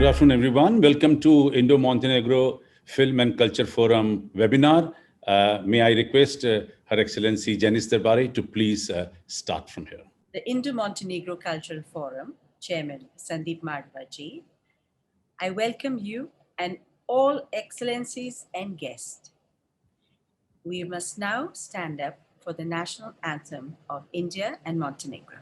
Good afternoon, everyone. Welcome to Indo-Montenegro Film and Culture Forum webinar. May I request Her Excellency Janice Darbari to please start from here. The Indo-Montenegro Cultural Forum, Chairman Sandeep Madhvaji, I welcome you and all excellencies and guests. We must now stand up for the national anthem of India and Montenegro.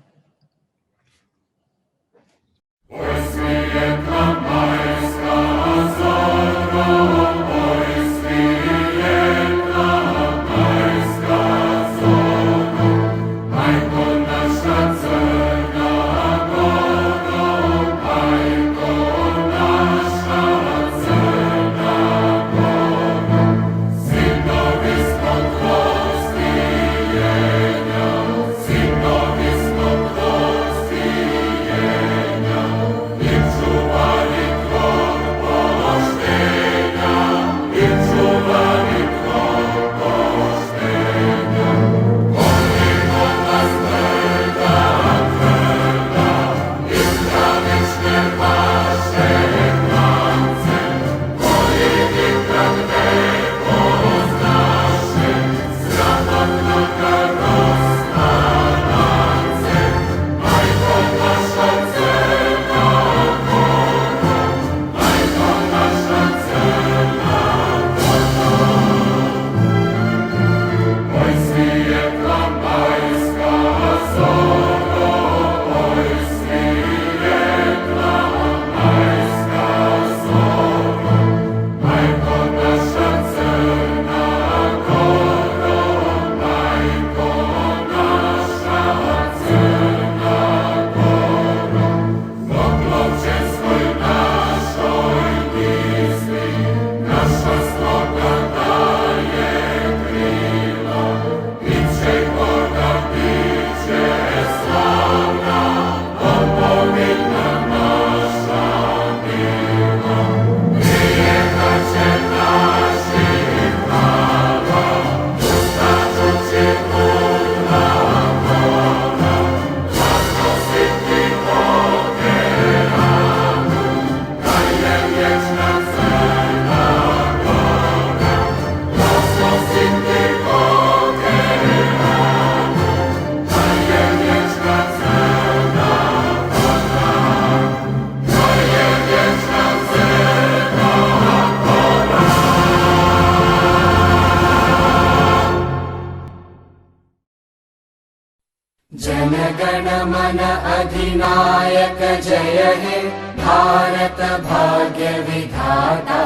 जनगण मन अधिनायक जय हे भारत भाग्य विधाता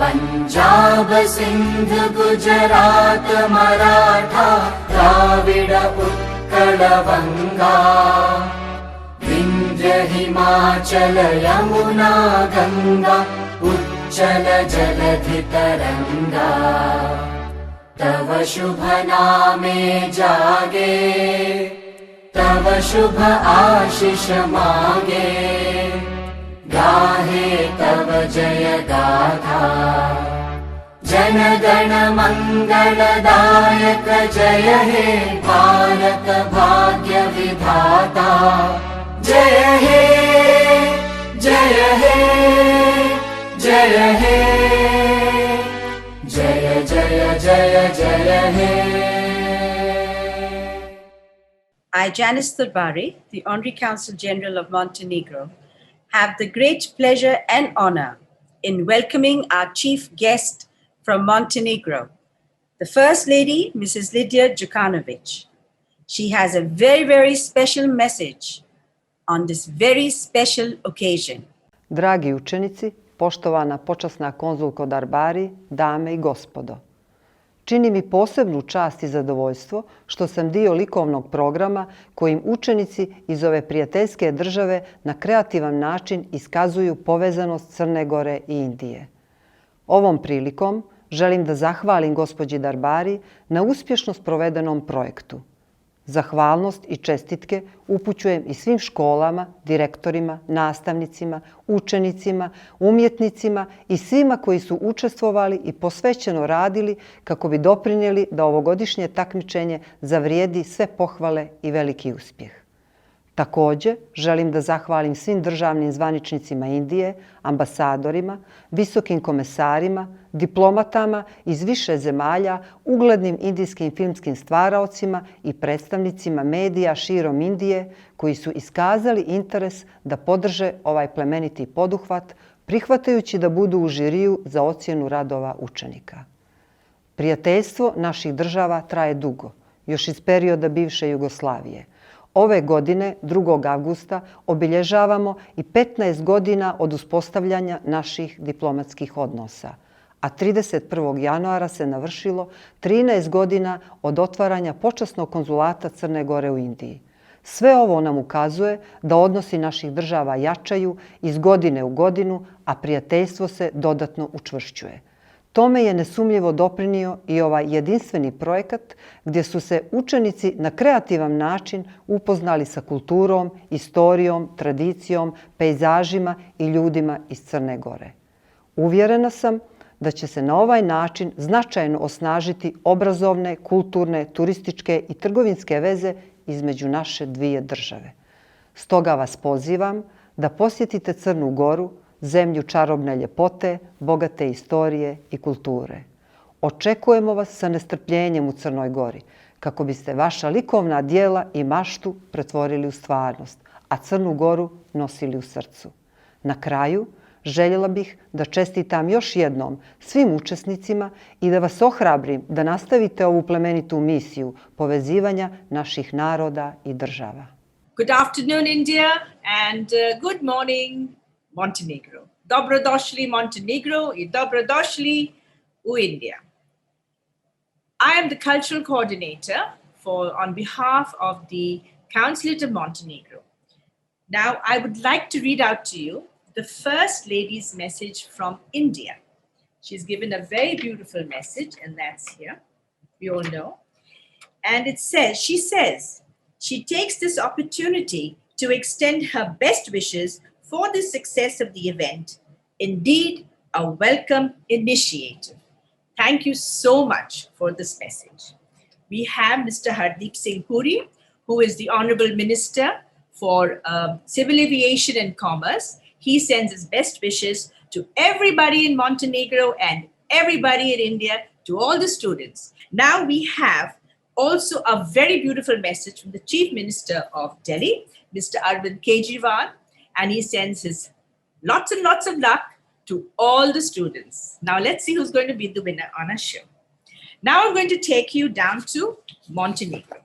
पंजाब सिंध गुजरात मराठा द्राविड उत्कल बंगा विंध्य हिमाचल यमुना गंगा उच्चल जलधि तरंगा तव शुभ नामे जागे तव शुभ आशीष मांगे गाहे तव जय गाथा जन गण मंगलदायक जय हे भारत भाग्य विधाता जय हे जय हे जय हे जय जय जय जय हे I, Janice Darbari, the Honorary Consul General of Montenegro, have the great pleasure and honor in welcoming our chief guest from Montenegro, the First Lady, Mrs. Lidija Đukanović. She has a very, very special message on this very special occasion. Dragi učenici, poštovana počasna konzulko Darbari, dame i gospodo. Čini mi posebnu čast i zadovoljstvo što sam dio likovnog programa kojim učenici iz ove prijateljske države na kreativan način iskazuju povezanost Crne Gore i Indije. Ovom prilikom želim da zahvalim gospođi Darbari na uspješno sprovedenom projektu. Zahvalnost i čestitke upućujem i svim školama, direktorima, nastavnicima, učenicima, umjetnicima i svima koji su učestvovali i posvećeno radili kako bi doprinijeli da ovogodišnje takmičenje zavrijedi sve pohvale i veliki uspjeh. Takođe, želim da zahvalim svim državnim zvaničnicima Indije, ambasadorima, visokim komesarima, diplomatama iz više zemalja, uglednim indijskim filmskim stvaraocima i predstavnicima medija širom Indije koji su iskazali interes da podrže ovaj plemeniti poduhvat, prihvatajući da budu u žiriju za ocjenu radova učenika. Prijateljstvo naših država traje dugo, još iz perioda bivše Jugoslavije. Ove godine, 2. avgusta, obilježavamo i 15 godina od uspostavljanja naših diplomatskih odnosa, a 31. januara se navršilo 13 godina od otvaranja počasnog konzulata Crne Gore u Indiji. Sve ovo nam ukazuje da odnosi naših država jačaju iz godine u godinu, a prijateljstvo se dodatno učvršćuje. Tome je nesumnjivo doprinio i ovaj jedinstveni projekat gdje su se učenici na kreativan način upoznali sa kulturom, istorijom, tradicijom, pejzažima i ljudima iz Crne Gore. Uvjerena sam da će se na ovaj način značajno osnažiti obrazovne, kulturne, turističke i trgovinske veze između naše dvije države. Stoga vas pozivam da posjetite Crnu Goru, zemlju čarobne ljepote, bogate istorije i kulture. Očekujemo vas sa nestrpljenjem u Crnoj Gori, kako biste vaša likovna djela i maštu pretvorili u stvarnost, a Crnu Goru nosili u srcu. Na kraju, željela bih da čestitam još jednom svim učesnicima i da vas ohrabrim da nastavite ovu plemenitu misiju povezivanja naših naroda i država. Good afternoon, India, and good morning, Montenegro. Dobrodošli Montenegro i dobrodošli u India. I am the cultural coordinator on behalf of the Consulate of Montenegro. Now, I would like to read out to you the First Lady's message from India. She's given a very beautiful message, and that's here. We all know. And she says, she takes this opportunity to extend her best wishes for the success of the event. Indeed, a welcome initiative. Thank you so much for this message. We have Mr. Hardeep Singh Puri, who is the Honorable Minister for Civil Aviation and Commerce. He sends his best wishes to everybody in Montenegro and everybody in India, to all the students. Now we have also a very beautiful message from the Chief Minister of Delhi, Mr. Arvind Kejriwal, and he sends his lots and lots of luck to all the students. Now let's see who's going to be the winner on our show. Now I'm going to take you down to Montenegro.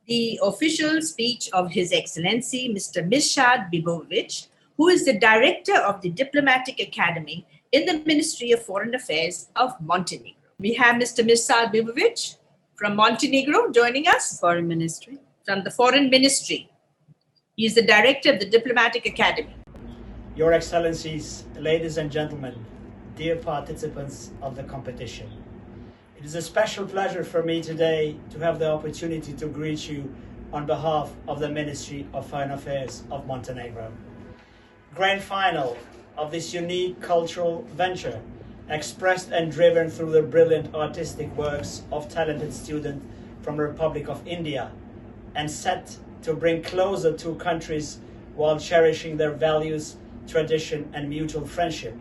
The official speech of His Excellency, Mr. Mirsad Bibovic, who is the Director of the Diplomatic Academy in the Ministry of Foreign Affairs of Montenegro. We have Mr. Mirsad Bibovic from Montenegro joining us. Foreign Ministry. From the Foreign Ministry. He is the Director of the Diplomatic Academy. Your Excellencies, ladies and gentlemen, dear participants of the competition. It is a special pleasure for me today to have the opportunity to greet you on behalf of the Ministry of Foreign Affairs of Montenegro. Grand final of this unique cultural venture, expressed and driven through the brilliant artistic works of talented students from the Republic of India, and set to bring closer two countries while cherishing their values, tradition, and mutual friendship,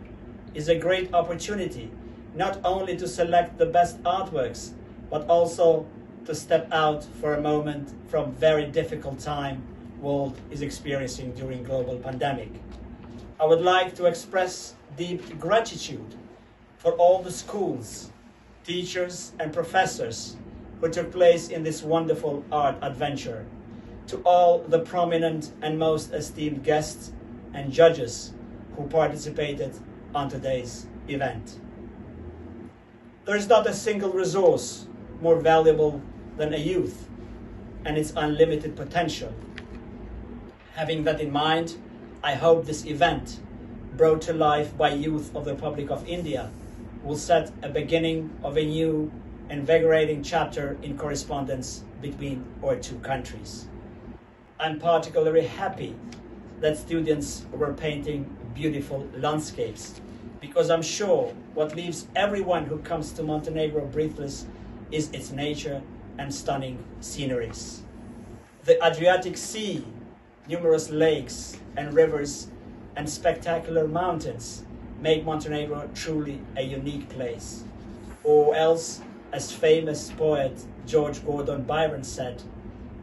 is a great opportunity not only to select the best artworks, but also to step out for a moment from very difficult time world is experiencing during global pandemic. I would like to express deep gratitude for all the schools, teachers, and professors who took place in this wonderful art adventure, to all the prominent and most esteemed guests and judges who participated on today's event. There is not a single resource more valuable than a youth and its unlimited potential. Having that in mind, I hope this event, brought to life by youth of the Republic of India, will set a beginning of a new, invigorating chapter in correspondence between our two countries. I'm particularly happy that students were painting beautiful landscapes, because I'm sure what leaves everyone who comes to Montenegro breathless is its nature and stunning sceneries. The Adriatic Sea, numerous lakes and rivers, and spectacular mountains make Montenegro truly a unique place. Or else, as famous poet George Gordon Byron said,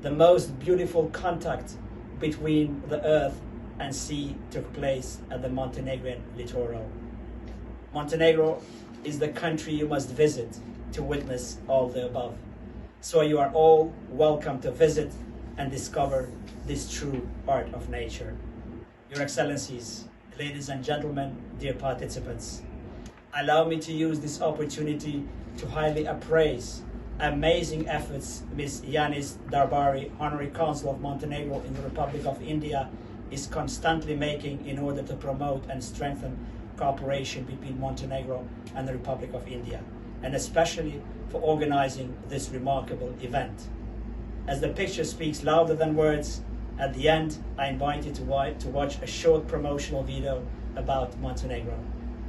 the most beautiful contact between the earth and sea took place at the Montenegrin littoral. Montenegro is the country you must visit to witness all the above. So you are all welcome to visit and discover this true art of nature. Your Excellencies, ladies and gentlemen, dear participants, allow me to use this opportunity to highly appraise amazing efforts Ms. Yanis Darbari, Honorary Consul of Montenegro in the Republic of India, is constantly making in order to promote and strengthen cooperation between Montenegro and the Republic of India, and especially for organizing this remarkable event. As the picture speaks louder than words, at the end, I invite you to watch a short promotional video about Montenegro.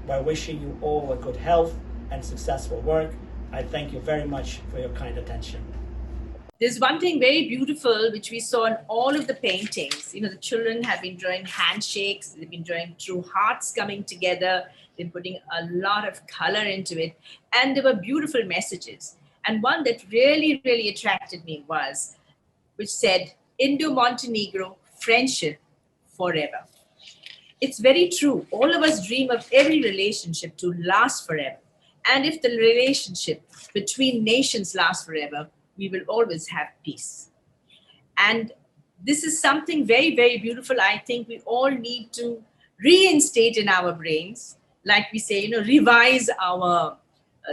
By wishing you all a good health and successful work, I thank you very much for your kind attention. There's one thing very beautiful which we saw in all of the paintings. You know, the children have been drawing handshakes, they've been drawing true hearts coming together, they're putting a lot of color into it, and there were beautiful messages. And one that really, really attracted me was, which said, Indo-Montenegro friendship forever. It's very true. All of us dream of every relationship to last forever. And if the relationship between nations lasts forever, we will always have peace. And this is something very, very beautiful. I think we all need to reinstate in our brains, like we say, you know, revise our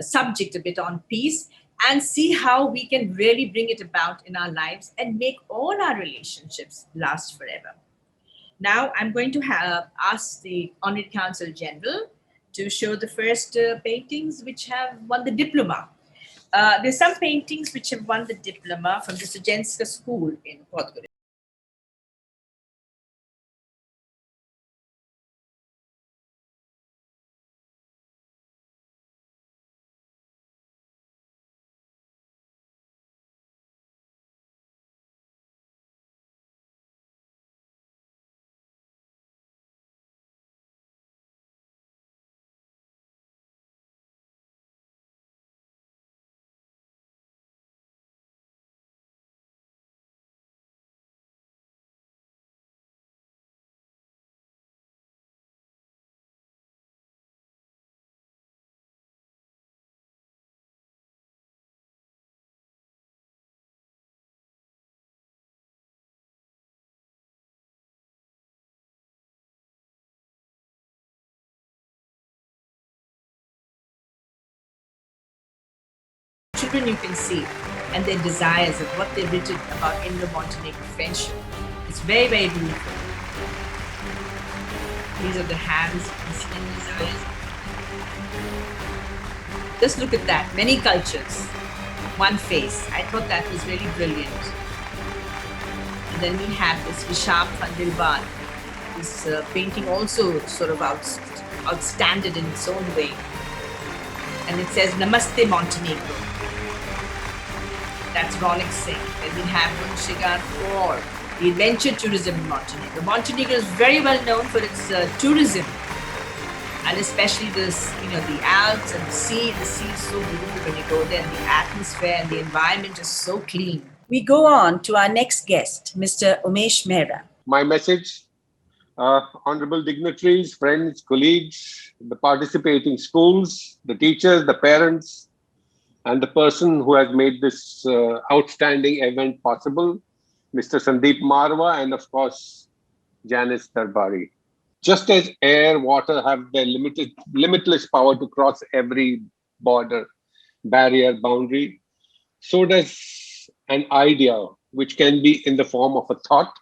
subject a bit on peace and see how we can really bring it about in our lives and make all our relationships last forever. Now, I'm going to ask the Honorary Consul General to show the first paintings which have won the diploma. There's some paintings which have won the diploma from the Sujenska School in Portugal. Children you can see and their desires of what they've written about Indo-Montenegro friendship. It's very, very beautiful. These are the hands and desires. Just look at that, many cultures, one face. I thought that was really brilliant. And then we have this Visham van Dilban. This painting also sort of outstanded in its own way. And it says, Namaste Montenegro. That's Rolex Singh. Then we have Munshigar for the adventure tourism in Montenegro. Montenegro is very well known for its tourism, and especially this, you know, the Alps and the sea. The sea is so beautiful when you go there, and the atmosphere and the environment is so clean. We go on to our next guest, Mr. Umesh Mehra. My message, honorable dignitaries, friends, colleagues, the participating schools, the teachers, the parents, and the person who has made this outstanding event possible, Mr. Sandeep Marwa, and of course, Yanis Darbari. Just as air, water have their limitless power to cross every border, barrier, boundary, so does an idea, which can be in the form of a thought,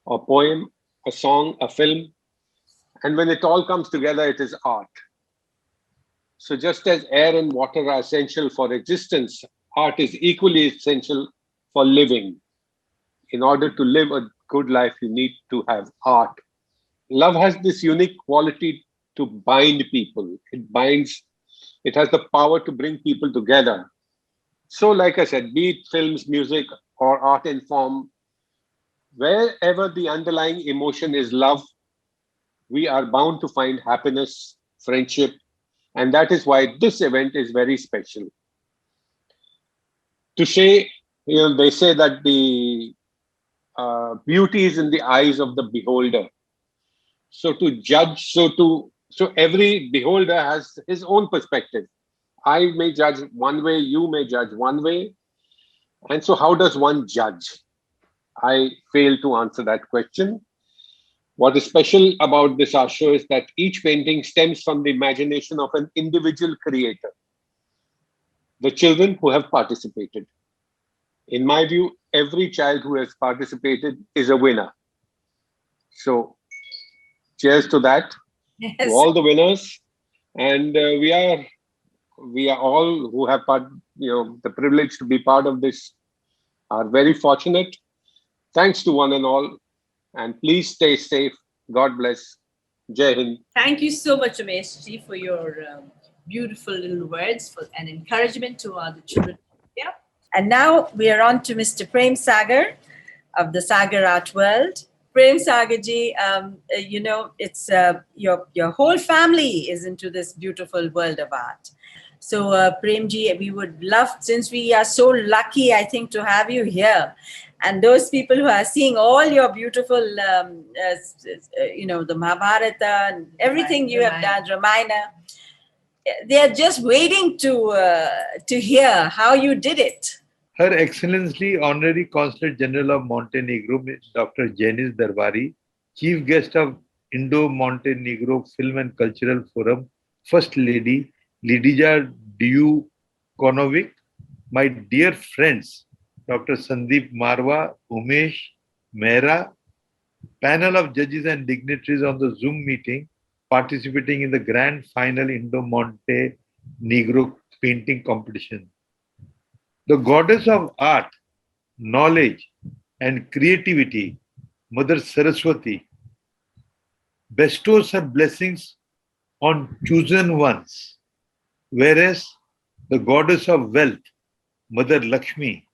a poem, a song, a film. And when it all comes together, it is art. So just as air and water are essential for existence, art is equally essential for living. In order to live a good life, you need to have art. Love has this unique quality to bind people. It has the power to bring people together. So like I said, be it films, music, or art in form, wherever the underlying emotion is love, we are bound to find happiness, friendship, and that is why this event is very special. To say, they say that the beauty is in the eyes of the beholder. So to judge, so every beholder has his own perspective. I may judge one way, you may judge one way. And so how does one judge? I fail to answer that question. What is special about this art show is that each painting stems from the imagination of an individual creator, the children who have participated. In my view, every child who has participated is a winner. So cheers to that, to Yes. all the winners. And we are all who have the privilege to be part of this are very fortunate. Thanks to one and all. And please stay safe. God bless. Jai Hind. Thank you so much, Umesh ji, for your beautiful little words and encouragement to the children. Yeah. And now we are on to Mr. Prem Sagar of the Sagar Art World. Prem Sagar ji, it's your whole family is into this beautiful world of art. So Prem ji, we would love, since we are so lucky, I think, to have you here. And those people who are seeing all your beautiful, the Mahabharata and everything you have done, Ramayana, they are just waiting to hear how you did it. Her Excellency Honorary Consul General of Montenegro, Dr. Janis Darbari, Chief Guest of Indo-Montenegro Film and Cultural Forum, First Lady Lidija Djukonovic, my dear friends, Dr. Sandeep Marwa, Umesh, Mehra, panel of judges and dignitaries on the Zoom meeting participating in the grand final Indo-Montenegro painting competition. The goddess of art, knowledge, and creativity, Mother Saraswati, bestows her blessings on chosen ones, whereas the goddess of wealth, Mother Lakshmi,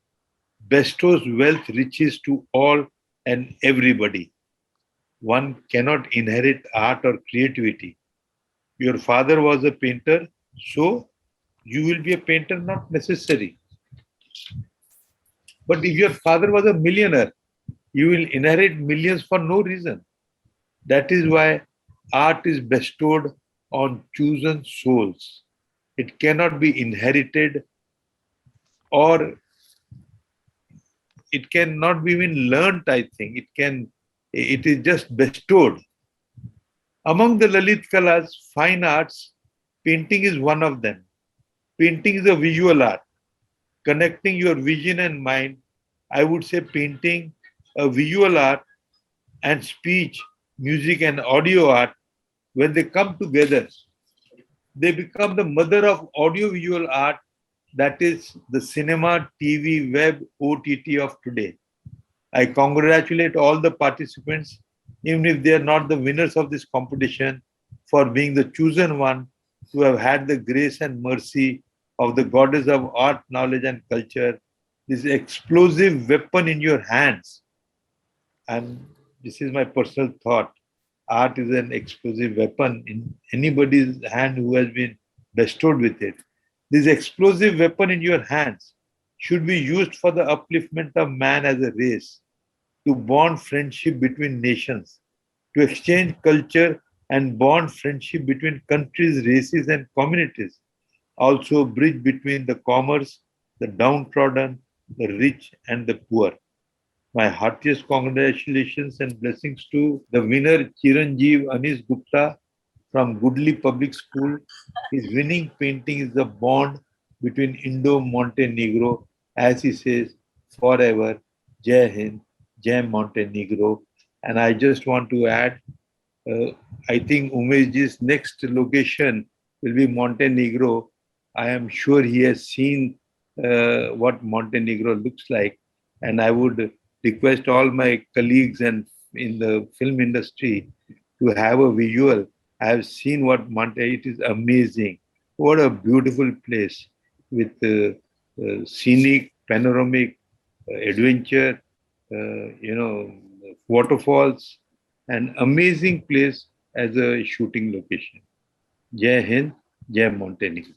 bestows wealth, riches to all and everybody. One cannot inherit art or creativity. Your father was a painter, so you will be a painter, not necessary. But if your father was a millionaire, you will inherit millions for no reason. That is why art is bestowed on chosen souls. It cannot be inherited, or it cannot be even learnt, I think. It is just bestowed. Among the Lalit Kalas, fine arts, painting is one of them. Painting is a visual art. Connecting your vision and mind, I would say painting, a visual art, and speech, music, and audio art, when they come together, they become the mother of audiovisual art, that is the cinema, TV, web, OTT of today. I congratulate all the participants, even if they are not the winners of this competition, for being the chosen one to have had the grace and mercy of the goddess of art, knowledge, and culture, this explosive weapon in your hands. And this is my personal thought. Art is an explosive weapon in anybody's hand who has been bestowed with it. This explosive weapon in your hands should be used for the upliftment of man as a race, to bond friendship between nations, to exchange culture and bond friendship between countries, races, and communities. Also, bridge between the commerce, the downtrodden, the rich, and the poor. My heartiest congratulations and blessings to the winner Chiranjeev Anis Gupta from Goodley Public School. His winning painting is the bond between Indo-Montenegro, as he says, forever, Jai Hind, Jai Montenegro. And I just want to add, I think Umeshji's next location will be Montenegro. I am sure he has seen what Montenegro looks like. And I would request all my colleagues and in the film industry to have a visual. I have seen what Montenegro, it is amazing. What a beautiful place with scenic, panoramic, adventure, waterfalls, an amazing place as a shooting location. Jai Hind, Jai Montenegro.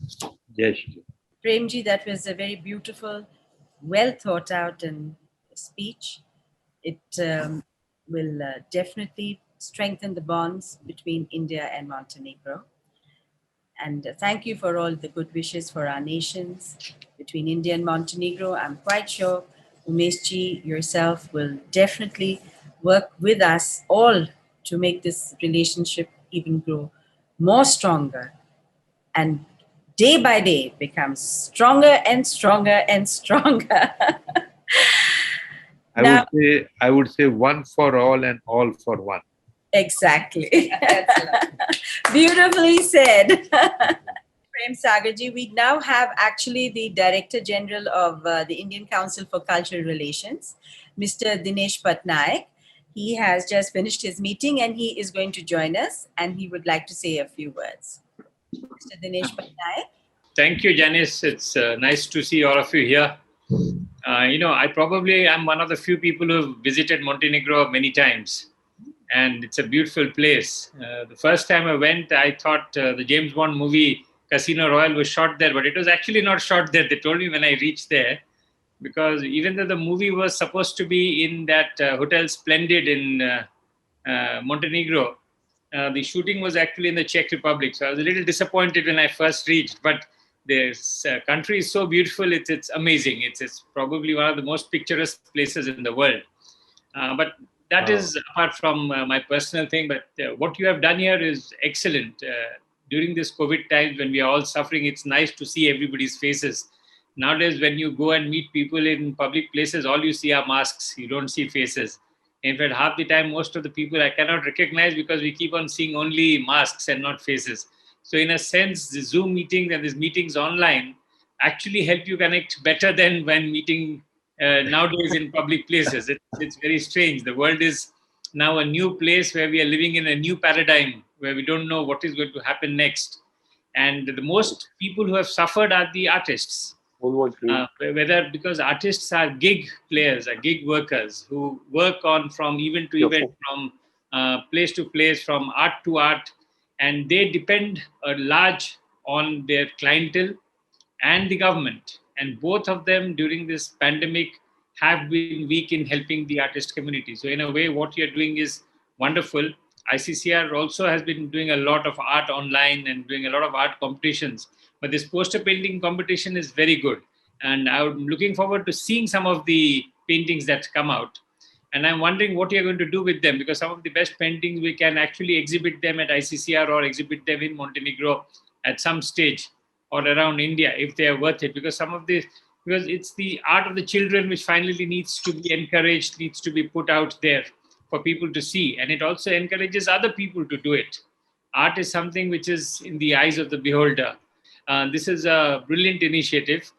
Jai Shri. Premji, that was a very beautiful, well thought out and speech. It will definitely strengthen the bonds between India and Montenegro. And thank you for all the good wishes for our nations between India and Montenegro. I'm quite sure Umeshji yourself will definitely work with us all to make this relationship even grow more stronger and day by day becomes stronger and stronger and stronger. I would say one for all and all for one. Exactly. Beautifully said. Prem Sagarji, we now have actually the Director General of the Indian Council for Cultural Relations, Mr. Dinesh Patnaik. He has just finished his meeting and he is going to join us and he would like to say a few words. Mr. Dinesh Patnaik. Thank you, Janice. It's nice to see all of you here. I probably am one of the few people who have visited Montenegro many times. And it's a beautiful place. The first time I went, I thought the James Bond movie Casino Royale was shot there, but it was actually not shot there. They told me when I reached there, because even though the movie was supposed to be in that Hotel Splendid in Montenegro, the shooting was actually in the Czech Republic. So I was a little disappointed when I first reached, but this country is so beautiful. It's amazing. It's probably one of the most picturesque places in the world. But that is apart from my personal thing, but what you have done here is excellent. During this COVID times when we are all suffering, it's nice to see everybody's faces. Nowadays, when you go and meet people in public places, all you see are masks. You don't see faces. In fact, half the time, most of the people I cannot recognize because we keep on seeing only masks and not faces. So in a sense, the Zoom meetings and these meetings online actually help you connect better than when meeting nowadays in public places. It's very strange. The world is now a new place where we are living in a new paradigm where we don't know what is going to happen next. And the most people who have suffered are the artists. Whether because artists are gig players, are gig workers who work on from event to event, from place to place, from art to art, and they depend a large on their clientele and the government. And both of them during this pandemic have been weak in helping the artist community. So in a way, what you're doing is wonderful. ICCR also has been doing a lot of art online and doing a lot of art competitions. But this poster painting competition is very good. And I'm looking forward to seeing some of the paintings that come out. And I'm wondering what you're going to do with them, because some of the best paintings, we can actually exhibit them at ICCR or exhibit them in Montenegro at some stage or around India if they are worth it. Because because it's the art of the children which finally needs to be encouraged, needs to be put out there for people to see. And it also encourages other people to do it. Art is something which is in the eyes of the beholder. This is a brilliant initiative.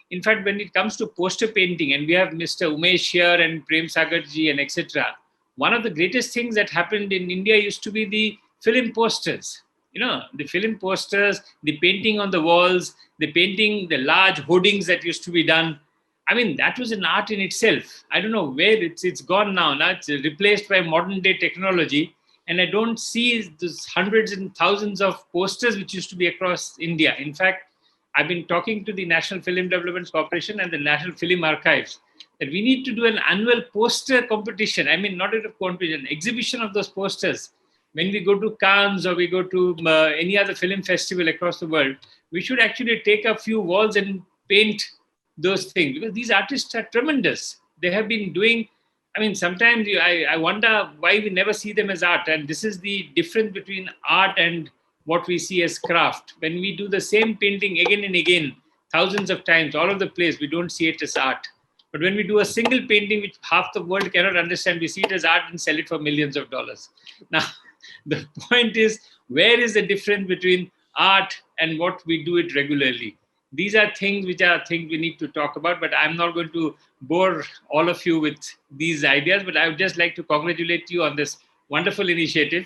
In fact, when it comes to poster painting, and we have Mr. Umesh here and Prem Sagarji and etc., one of the greatest things that happened in India used to be the film posters. The film posters, the painting on the walls, the painting, the large hoardings that used to be done. I mean, that was an art in itself. I don't know where it's gone now. Now it's replaced by modern day technology. And I don't see those hundreds and thousands of posters which used to be across India. In fact, I've been talking to the National Film Development Corporation and the National Film Archives that we need to do an annual poster competition. I mean, not a competition, exhibition of those posters. When we go to Cannes or we go to any other film festival across the world, we should actually take a few walls and paint those things, because these artists are tremendous. They have been doing, I mean, sometimes I wonder why we never see them as art. And this is the difference between art and what we see as craft. When we do the same painting again and again, thousands of times, all over the place, we don't see it as art. But when we do a single painting, which half the world cannot understand, we see it as art and sell it for millions of dollars. Now, the point is, where is the difference between art and what we do it regularly? These are things which are things we need to talk about, but I'm not going to bore all of you with these ideas, but I would just like to congratulate you on this wonderful initiative.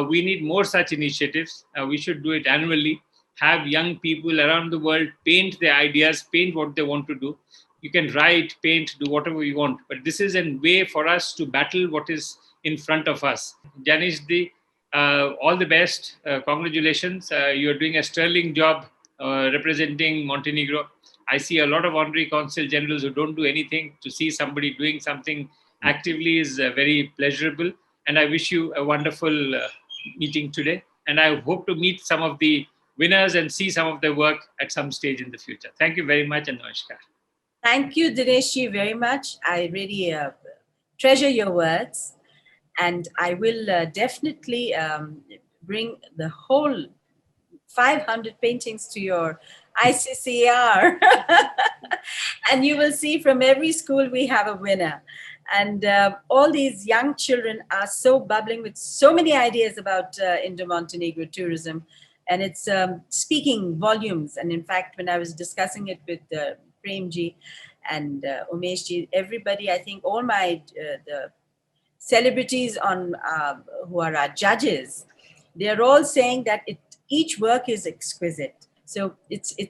We need more such initiatives. We should do it annually, have young people around the world paint their ideas, paint what they want to do. You can write, paint, do whatever you want. But this is a way for us to battle what is in front of us. Janice, all the best. Congratulations. You're doing a sterling job representing Montenegro. I see a lot of honorary consul generals who don't do anything. To see somebody doing something actively is very pleasurable. And I wish you a wonderful meeting today. And I hope to meet some of the winners and see some of their work at some stage in the future. Thank you very much and namaskar. Thank you, Dineshji, very much. I really treasure your words. And I will definitely bring the whole 500 paintings to your ICCR. And you will see from every school we have a winner. And all these young children are so bubbling with so many ideas about Indo-Montenegro tourism. And it's speaking volumes. And in fact, when I was discussing it with Premji and Umeshji, everybody, I think all my the celebrities on who are our judges, they're all saying that each work is exquisite. So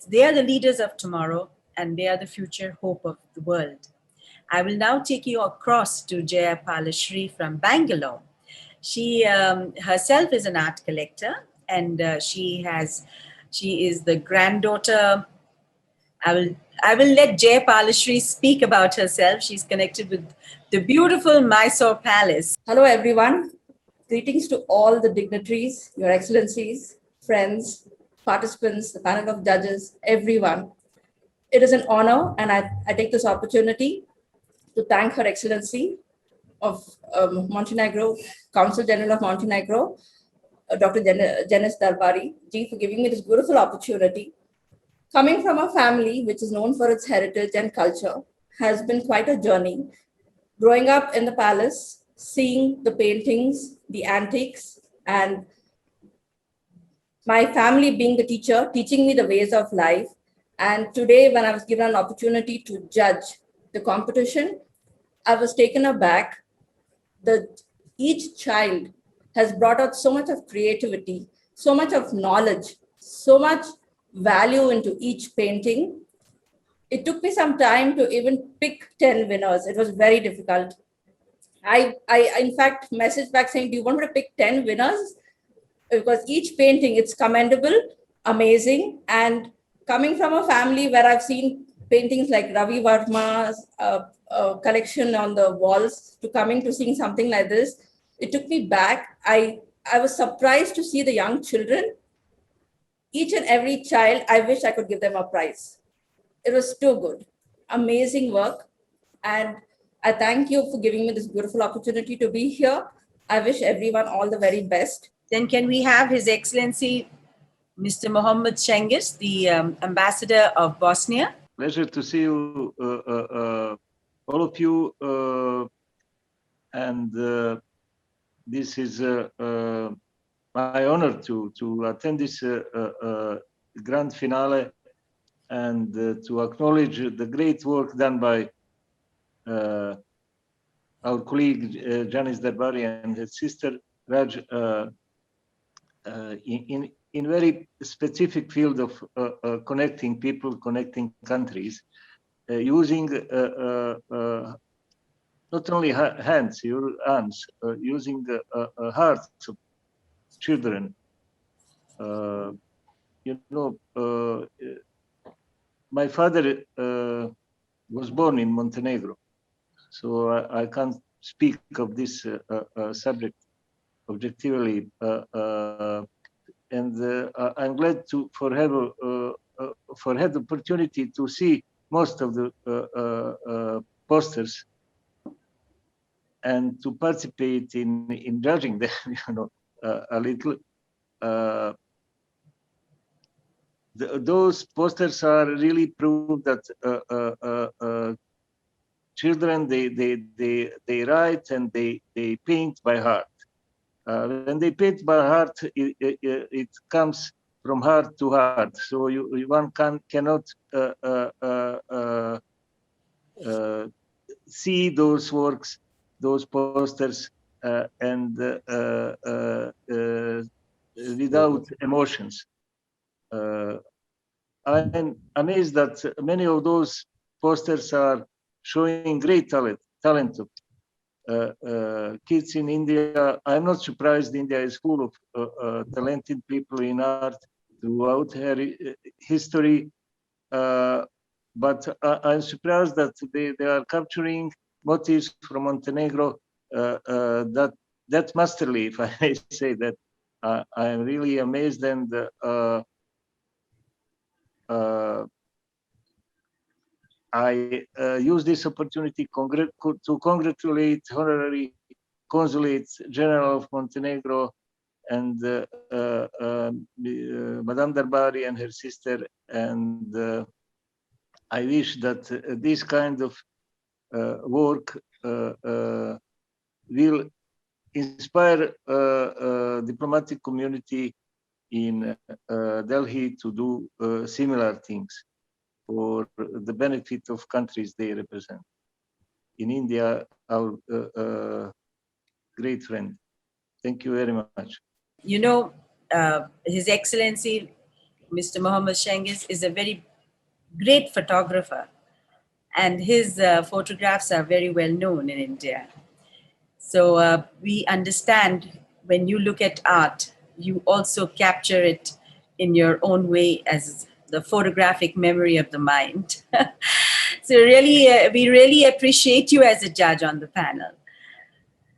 they are the leaders of tomorrow, and they are the future hope of the world. I will now take you across to Jaya Palashri from Bangalore. She herself is an art collector, and she is the granddaughter. I will let Jaya Palashri speak about herself. She's connected with the beautiful Mysore Palace. Hello, everyone. Greetings to all the dignitaries, Your Excellencies, friends, participants, the panel of judges, everyone. It is an honor, and I take this opportunity to thank Her Excellency of Montenegro, Consul General of Montenegro, Dr. Janice Darbari ji, for giving me this beautiful opportunity. Coming from a family which is known for its heritage and culture has been quite a journey. Growing up in the palace, seeing the paintings, the antiques, and my family being the teacher, teaching me the ways of life. And today, when I was given an opportunity to judge the competition, I was taken aback that each child has brought out so much of creativity, so much of knowledge, so much value into each painting. It took me some time to even pick 10 winners. It was very difficult. I in fact messaged back saying, do you want me to pick 10 winners? Because each painting, it's commendable, amazing. And coming from a family where I've seen paintings like Ravi Varma's collection on the walls to coming to seeing something like this, it took me back. I was surprised to see the young children. Each and every child, I wish I could give them a prize. It was too good. Amazing work. And I thank you for giving me this beautiful opportunity to be here. I wish everyone all the very best. Then can we have His Excellency, Mr. Mohammed Cengiz, the Ambassador of Bosnia? Pleasure to see you, all of you. And this is my honor to attend this grand finale and to acknowledge the great work done by our colleague Janice Darbari and his sister Raj in very specific field of connecting people, connecting countries, using not only hands, your arms, using hearts of children. My father was born in Montenegro, so I can't speak of this subject objectively, and I'm glad for have the opportunity to see most of the posters and to participate in judging them, a little. Those posters are really proof that children they write and they paint by heart. When they paint by heart, it comes from heart to heart. So one cannot see those works, those posters, and without emotions. I'm amazed that many of those posters are showing great talent of kids in India. I'm not surprised. India is full of talented people in art throughout her history. But I'm surprised that they are capturing motifs from Montenegro that masterly, if I may say that. I am really amazed, and I use this opportunity to congratulate Honorary Consulate General of Montenegro and Madame Darbari and her sister, and I wish that this kind of work will inspire diplomatic community in Delhi to do similar things for the benefit of countries they represent. In India, our great friend. Thank you very much. You know, His Excellency, Mr. Mohammad Cengiz, is a very great photographer, and his photographs are very well known in India. So we understand when you look at art, you also capture it in your own way as the photographic memory of the mind. So really, we really appreciate you as a judge on the panel.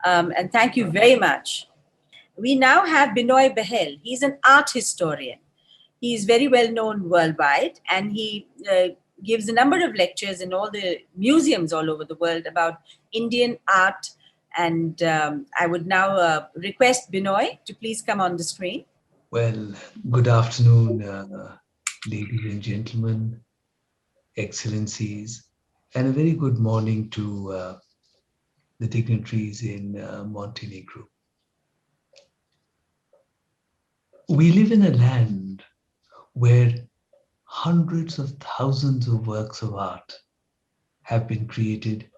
And thank you very much. We now have Binoy Bahel. He's an art historian. He is very well known worldwide, and he gives a number of lectures in all the museums all over the world about Indian art. And I would now request Binoy to please come on the screen. Well, good afternoon, ladies and gentlemen, excellencies, and a very good morning to the dignitaries in Montenegro. We live in a land where hundreds of thousands of works of art have been created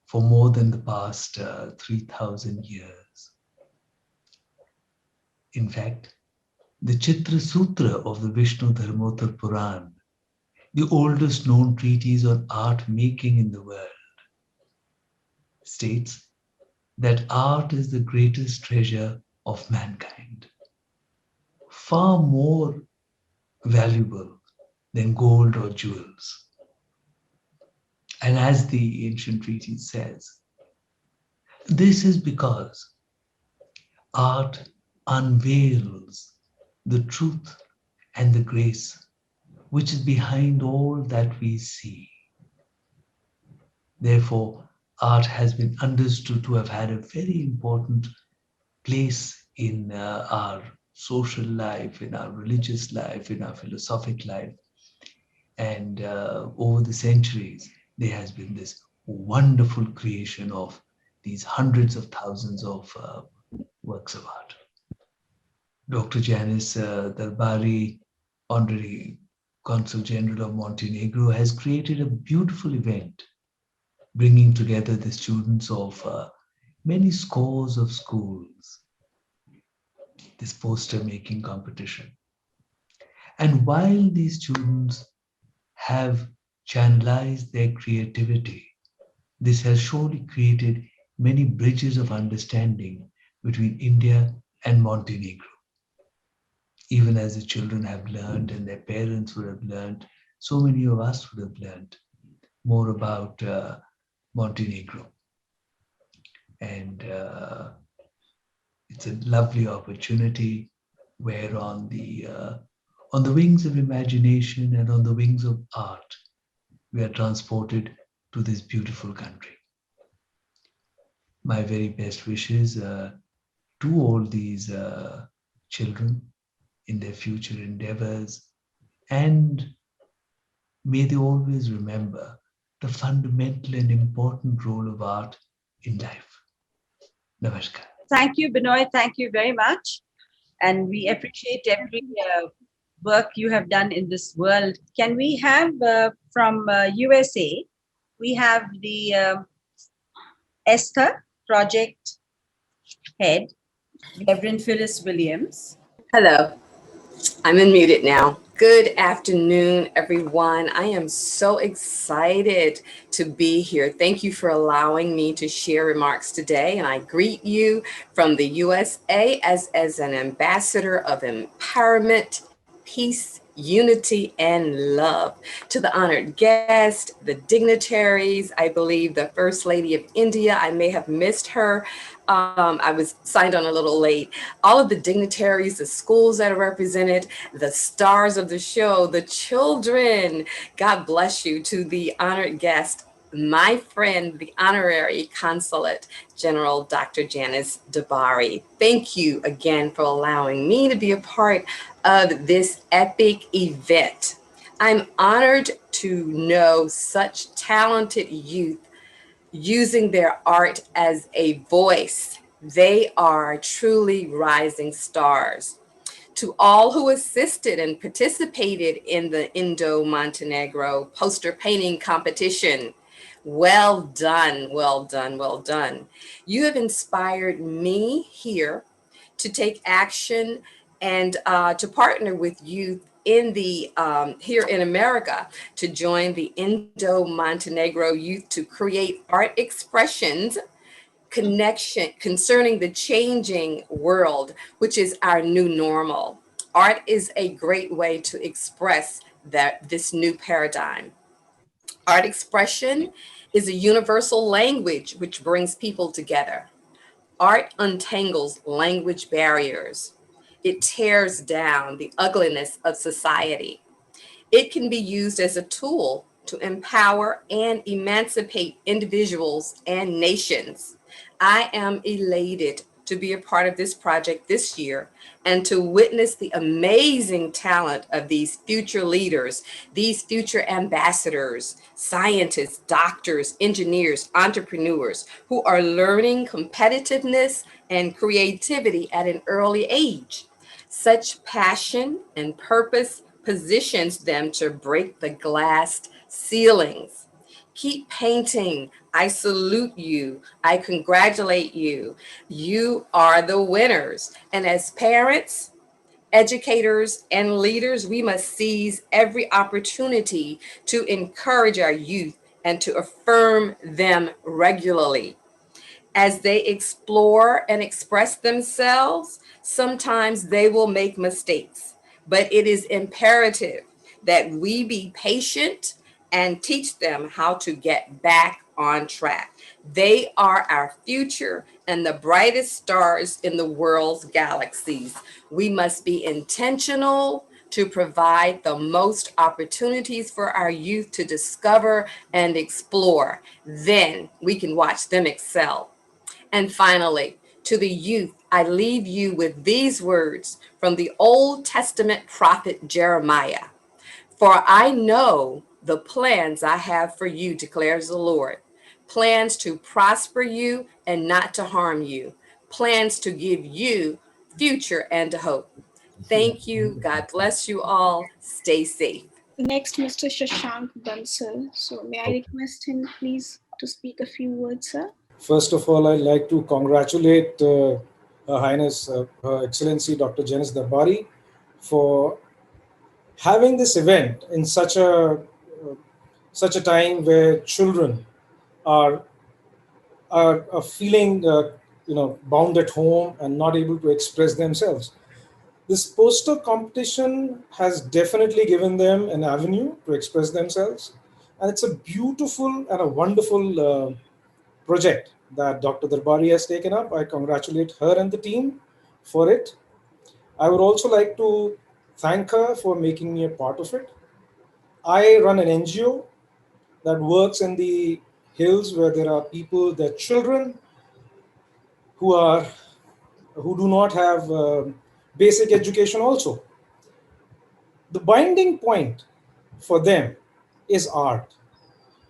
for more than the past 3,000 years. In fact, the Chitra Sutra of the Vishnu Dharmotar Puran, the oldest known treatise on art making in the world, states that art is the greatest treasure of mankind, far more valuable than gold or jewels. And as the ancient treatise says, this is because art unveils the truth and the grace which is behind all that we see. Therefore, art has been understood to have had a very important place in our social life, in our religious life, in our philosophic life. And over the centuries, there has been this wonderful creation of these hundreds of thousands of works of art. Dr. Janis Darbari, Honorary Consul General of Montenegro, has created a beautiful event bringing together the students of many scores of schools, this poster making competition. And while these students have channelized their creativity, this has surely created many bridges of understanding between India and Montenegro. Even as the children have learned and their parents would have learned, so many of us would have learned more about Montenegro. And it's a lovely opportunity where on the wings of imagination and on the wings of art, we are transported to this beautiful country. My very best wishes to all these children in their future endeavors, and may they always remember the fundamental and important role of art in life. Namaskar. Thank you, Binoy. Thank you very much. And we appreciate every work you have done in this world. Can we have from USA, we have the Esther Project Head, Reverend Phyllis Williams. Hello, I'm unmuted now. Good afternoon, everyone. I am so excited to be here. Thank you for allowing me to share remarks today. And I greet you from the USA as an ambassador of empowerment, peace, unity, and love. To the honored guest, the dignitaries, I believe the First Lady of India, I may have missed her. I was signed on a little late. All of the dignitaries, the schools that are represented, the stars of the show, the children, God bless you. To the honored guest, my friend, the Honorary Consulate General, Dr. Janice Dabari. Thank you again for allowing me to be a part of this epic event. I'm honored to know such talented youth using their art as a voice. They are truly rising stars. To all who assisted and participated in the Indo-Montenegro poster painting competition, well done, well done, well done. You have inspired me here to take action and to partner with youth in the here in America to join the Indo-Montenegro youth to create art expressions connection concerning the changing world, which is our new normal. Art is a great way to express this new paradigm. Art expression is a universal language which brings people together. Art untangles language barriers. It tears down the ugliness of society. It can be used as a tool to empower and emancipate individuals and nations. I am elated to be a part of this project this year and to witness the amazing talent of these future leaders, these future ambassadors, scientists, doctors, engineers, entrepreneurs who are learning competitiveness and creativity at an early age. Such passion and purpose positions them to break the glass ceilings. Keep painting. I salute you. I congratulate you. You are the winners. And as parents, educators, and leaders, we must seize every opportunity to encourage our youth and to affirm them regularly. As they explore and express themselves, sometimes they will make mistakes, but it is imperative that we be patient and teach them how to get back on track. They are our future and the brightest stars in the world's galaxies. We must be intentional to provide the most opportunities for our youth to discover and explore. Then we can watch them excel. And finally, to the youth, I leave you with these words from the Old Testament prophet Jeremiah. For I know the plans I have for you, declares the Lord. Plans to prosper you and not to harm you. Plans to give you future and hope. Thank you. God bless you all. Stay safe. Next, Mr. Shashank Bansal. So may I request him please to speak a few words, sir? First of all, I'd like to congratulate Her Highness, Her Excellency Dr. Janice Darbari for having this event in such a time where children are feeling bound at home and not able to express themselves. This poster competition has definitely given them an avenue to express themselves, and it's a beautiful and a wonderful project that Dr. Darbari has taken up. I congratulate her and the team for it. I would also like to thank her for making me a part of it. I run an NGO that works in the hills where there are people, their children, who do not have basic education also. The binding point for them is art.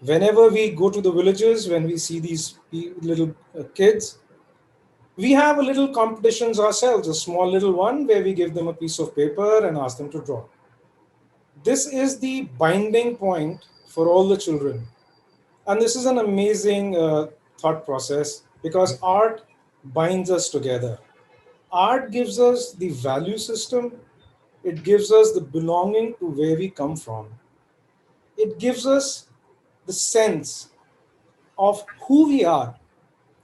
Whenever we go to the villages, when we see these little kids, we have a little competitions ourselves, a small little one where we give them a piece of paper and ask them to draw. This is the binding point for all the children. And this is an amazing thought process because art binds us together. Art gives us the value system It gives us the belonging to where we come from. It gives us the sense of who we are.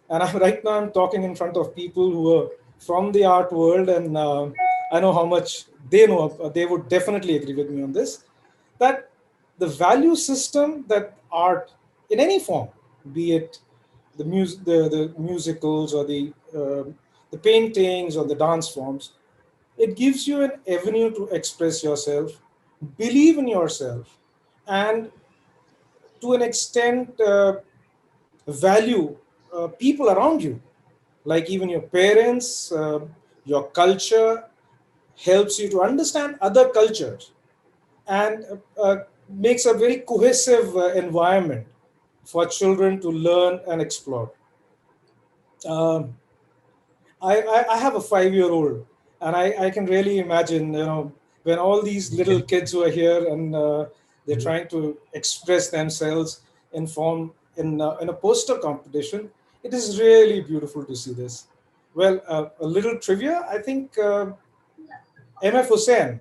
And right now I'm talking in front of people who are from the art world, and I know how much they know. They would definitely agree with me on this, that the value system that art in any form, be it the musicals or the paintings or the dance forms, it gives you an avenue to express yourself, believe in yourself, and to an extent value people around you, like even your parents, your culture helps you to understand other cultures, and makes a very cohesive environment for children to learn and explore. Um, I have a 5-year-old, and I can really imagine, when all these little kids who are here and they're trying to express themselves in a poster competition. It is really beautiful to see this. Well, a little trivia. I think MF Hussain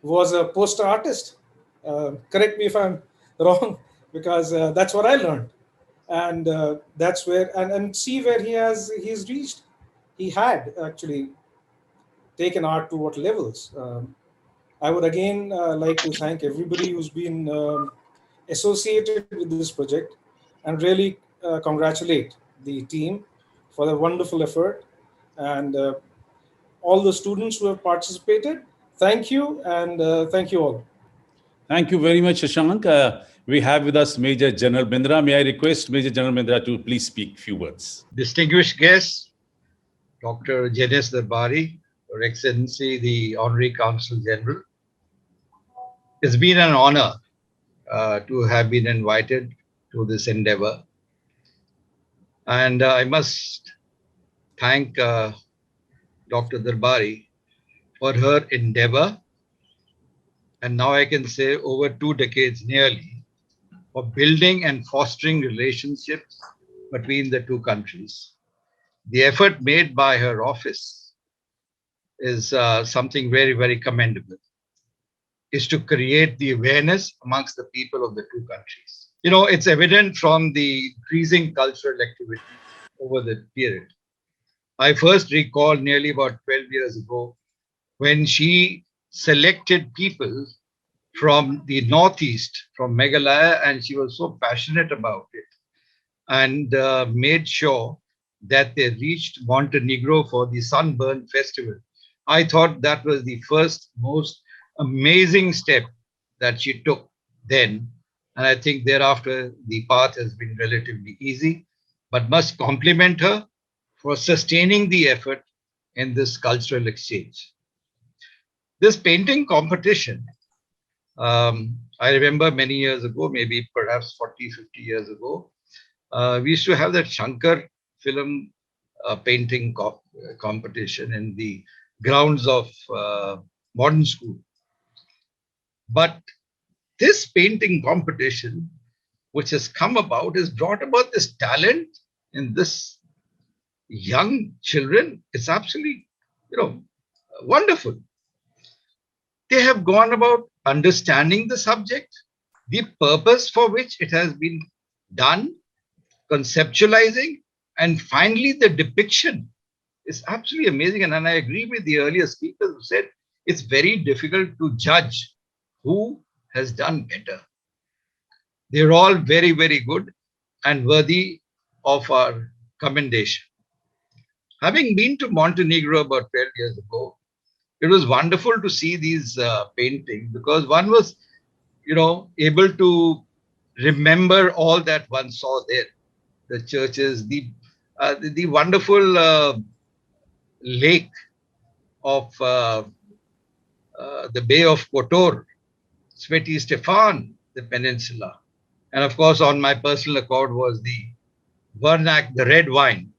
was a poster artist. Correct me if I'm wrong, because that's what I learned, and that's where and see where he's reached. He had actually taken art to what levels. I would again like to thank everybody who's been associated with this project, and really congratulate the team for the wonderful effort, and all the students who have participated. Thank you, and thank you all. Thank you very much, Shashank. We have with us Major General Bindra. May I request Major General Bindra to please speak few words. Distinguished guests, Dr. Janis Darbari, Your Excellency, the Honorary Consul General. It's been an honor to have been invited to this endeavor. And I must thank Dr. Darbari for her endeavor, and now I can say over 2 decades nearly, for building and fostering relationships between the two countries. The effort made by her office is something very, very commendable, is to create the awareness amongst the people of the two countries. It's evident from the increasing cultural activity over the period. I first recall nearly about 12 years ago when she selected people from the Northeast, from Meghalaya, and she was so passionate about it, and made sure that they reached Montenegro for the Sunburn Festival. I thought that was the first most amazing step that she took then. And I think thereafter the path has been relatively easy, but must compliment her for sustaining the effort in this cultural exchange. This painting competition, I remember many years ago, maybe perhaps 40, 50 years ago, we used to have that Shankar film painting competition in the grounds of modern school. But this painting competition, which has come about, has brought about this talent in this young children. It's absolutely, wonderful. They have gone about understanding the subject, the purpose for which it has been done, conceptualizing, and finally the depiction is absolutely amazing. And I agree with the earlier speakers who said it's very difficult to judge who has done better. They're all very, very good and worthy of our commendation. Having been to Montenegro about 12 years ago, it was wonderful to see these paintings, because one was, able to remember all that one saw there. The churches, the wonderful lake of the Bay of Kotor, Sveti Stefan, the peninsula. And of course, on my personal accord was the Vernac, the red wine.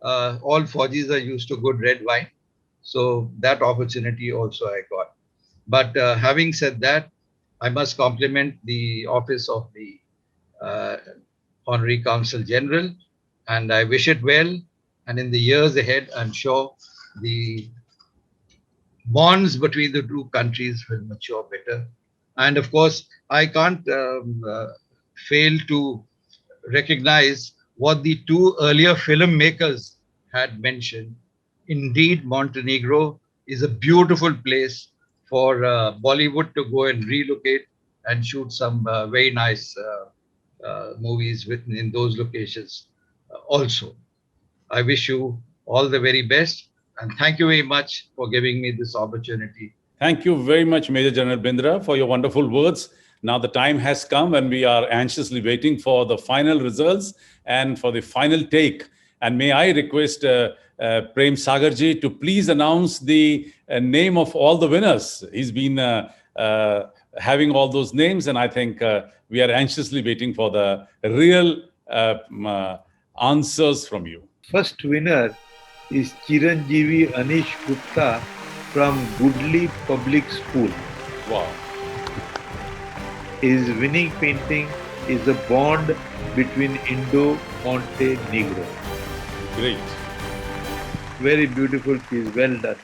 All Faujis are used to good red wine. So that opportunity also I got. But having said that, I must compliment the office of the Honorary Consul General, and I wish it well. And in the years ahead, I'm sure the bonds between the two countries will mature better. And of course, I can't fail to recognize what the two earlier filmmakers had mentioned. Indeed, Montenegro is a beautiful place for Bollywood to go and relocate and shoot some very nice movies written in those locations also. I wish you all the very best and thank you very much for giving me this opportunity. Thank you very much, Major General Bindra, for your wonderful words. Now the time has come and we are anxiously waiting for the final results and for the final take. And may I request Prem Sagarji to please announce the name of all the winners. He's been having all those names, and I think we are anxiously waiting for the real answers from you. First winner is Chiranjeevi Anish Gupta from Goodley Public School. Wow. His winning painting is a bond between Indo-Montenegro. Great. Very beautiful piece. Well done.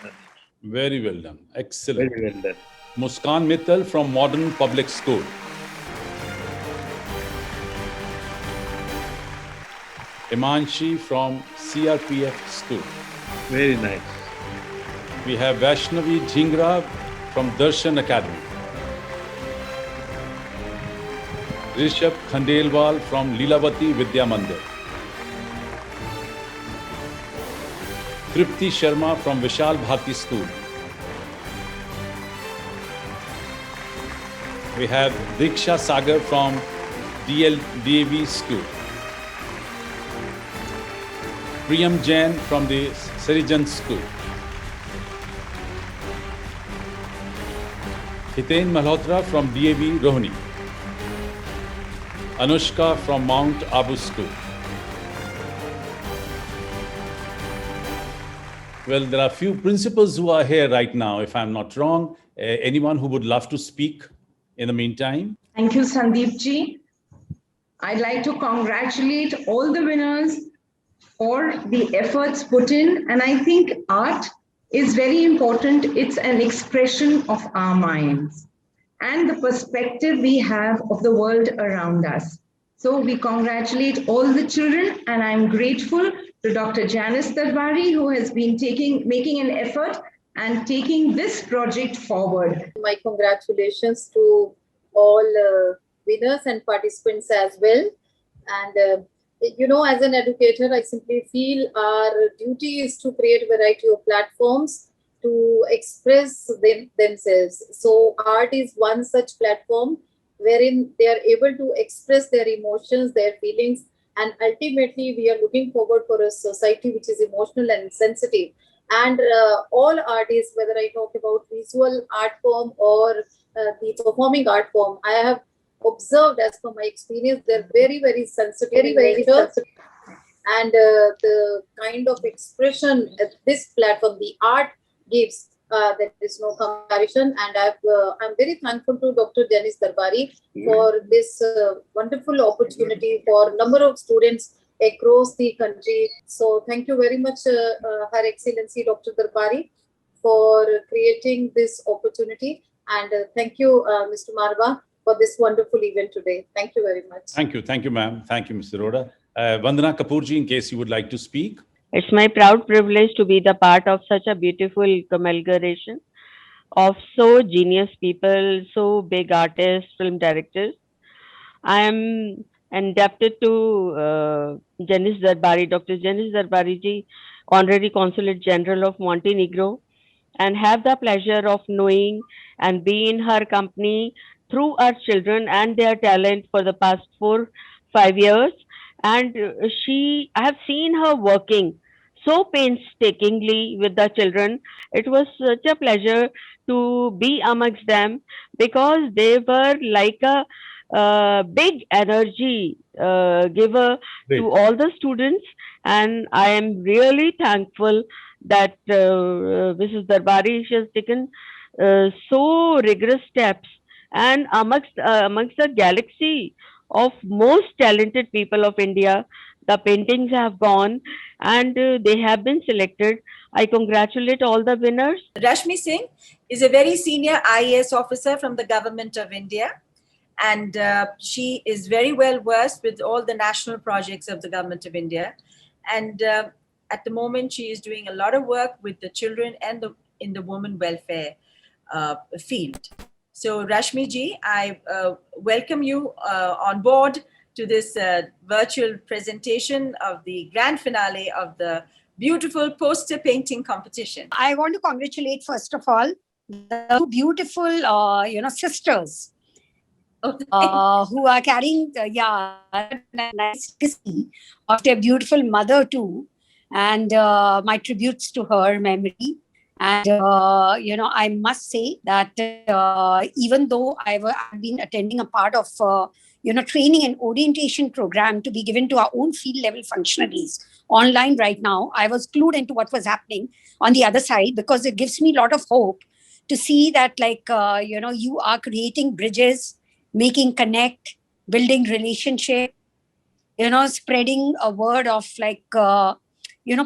Very well done. Excellent. Very well done. Muskan Mittal from Modern Public School. Imanshi from CRPF School. Very nice. We have Vaishnavi Dhingra from Darshan Academy. Rishabh Khandelwal from Leelavati Vidya Mandir. Tripti Sharma from Vishal Bharti School. We have Diksha Sagar from DAV School. Priyam Jain from the Sarijan School. Hiten Malhotra from DAV Rohini. Anushka from Mount Abu School. Well, there are a few principals who are here right now, if I'm not wrong. Anyone who would love to speak in the meantime? Thank you, Sandeep ji. I'd like to congratulate all the winners for the efforts put in. And I think art is very important. It's an expression of our minds and the perspective we have of the world around us. So we congratulate all the children, and I'm grateful to Dr. Janice Darbari, who has been making an effort and taking this project forward. My congratulations to all winners and participants as well. And you know, as an educator, I simply feel our duty is to create a variety of platforms to express themselves. So art is one such platform wherein they are able to express their emotions, their feelings, and ultimately we are looking forward for a society which is emotional and sensitive. And all artists, whether I talk about visual art form or the performing art form, I have observed, as per my experience, they're very, very sensitive in nature. And the kind of expression this platform, the art gives, there is no comparison. And I'm very thankful to Dr. Janice Darbari for this wonderful opportunity for a number of students across the country. So thank you very much, Her Excellency Dr. Darbari, for creating this opportunity. And thank you, Mr. Marwa, for this wonderful event today. Thank you very much. Thank you. Thank you, ma'am. Thank you, Mr. Roda. Vandana Kapoorji, in case you would like to speak. It's my proud privilege to be the part of such a beautiful commemoration of so genius people, so big artists, film directors. I am indebted to Janice Darbari, Dr. Janice Darbari ji, Honorary Consulate General of Montenegro, and have the pleasure of knowing and be in her company through our children and their talent for the past 4-5 years. And I have seen her working so painstakingly with the children. It was such a pleasure to be amongst them because they were like a big energy giver to all the students. And I am really thankful that Mrs. Darbari, she has taken so rigorous steps, and amongst the galaxy of most talented people of India. The paintings have gone and they have been selected. I congratulate all the winners. Rashmi Singh is a very senior IAS officer from the Government of India, and she is very well versed with all the national projects of the Government of India. And at the moment, she is doing a lot of work with the children and in the women welfare field. So Rashmi ji, I welcome you on board to this virtual presentation of the grand finale of the beautiful poster painting competition. I want to congratulate, first of all, the two beautiful, sisters who are carrying, nice legacy of their beautiful mother too. And my tributes to her memory. And, I must say that even though I've been attending a part of, training and orientation program to be given to our own field level functionaries online right now, I was clued into what was happening on the other side, because it gives me a lot of hope to see that, you are creating bridges, making connect, building relationship, spreading a word of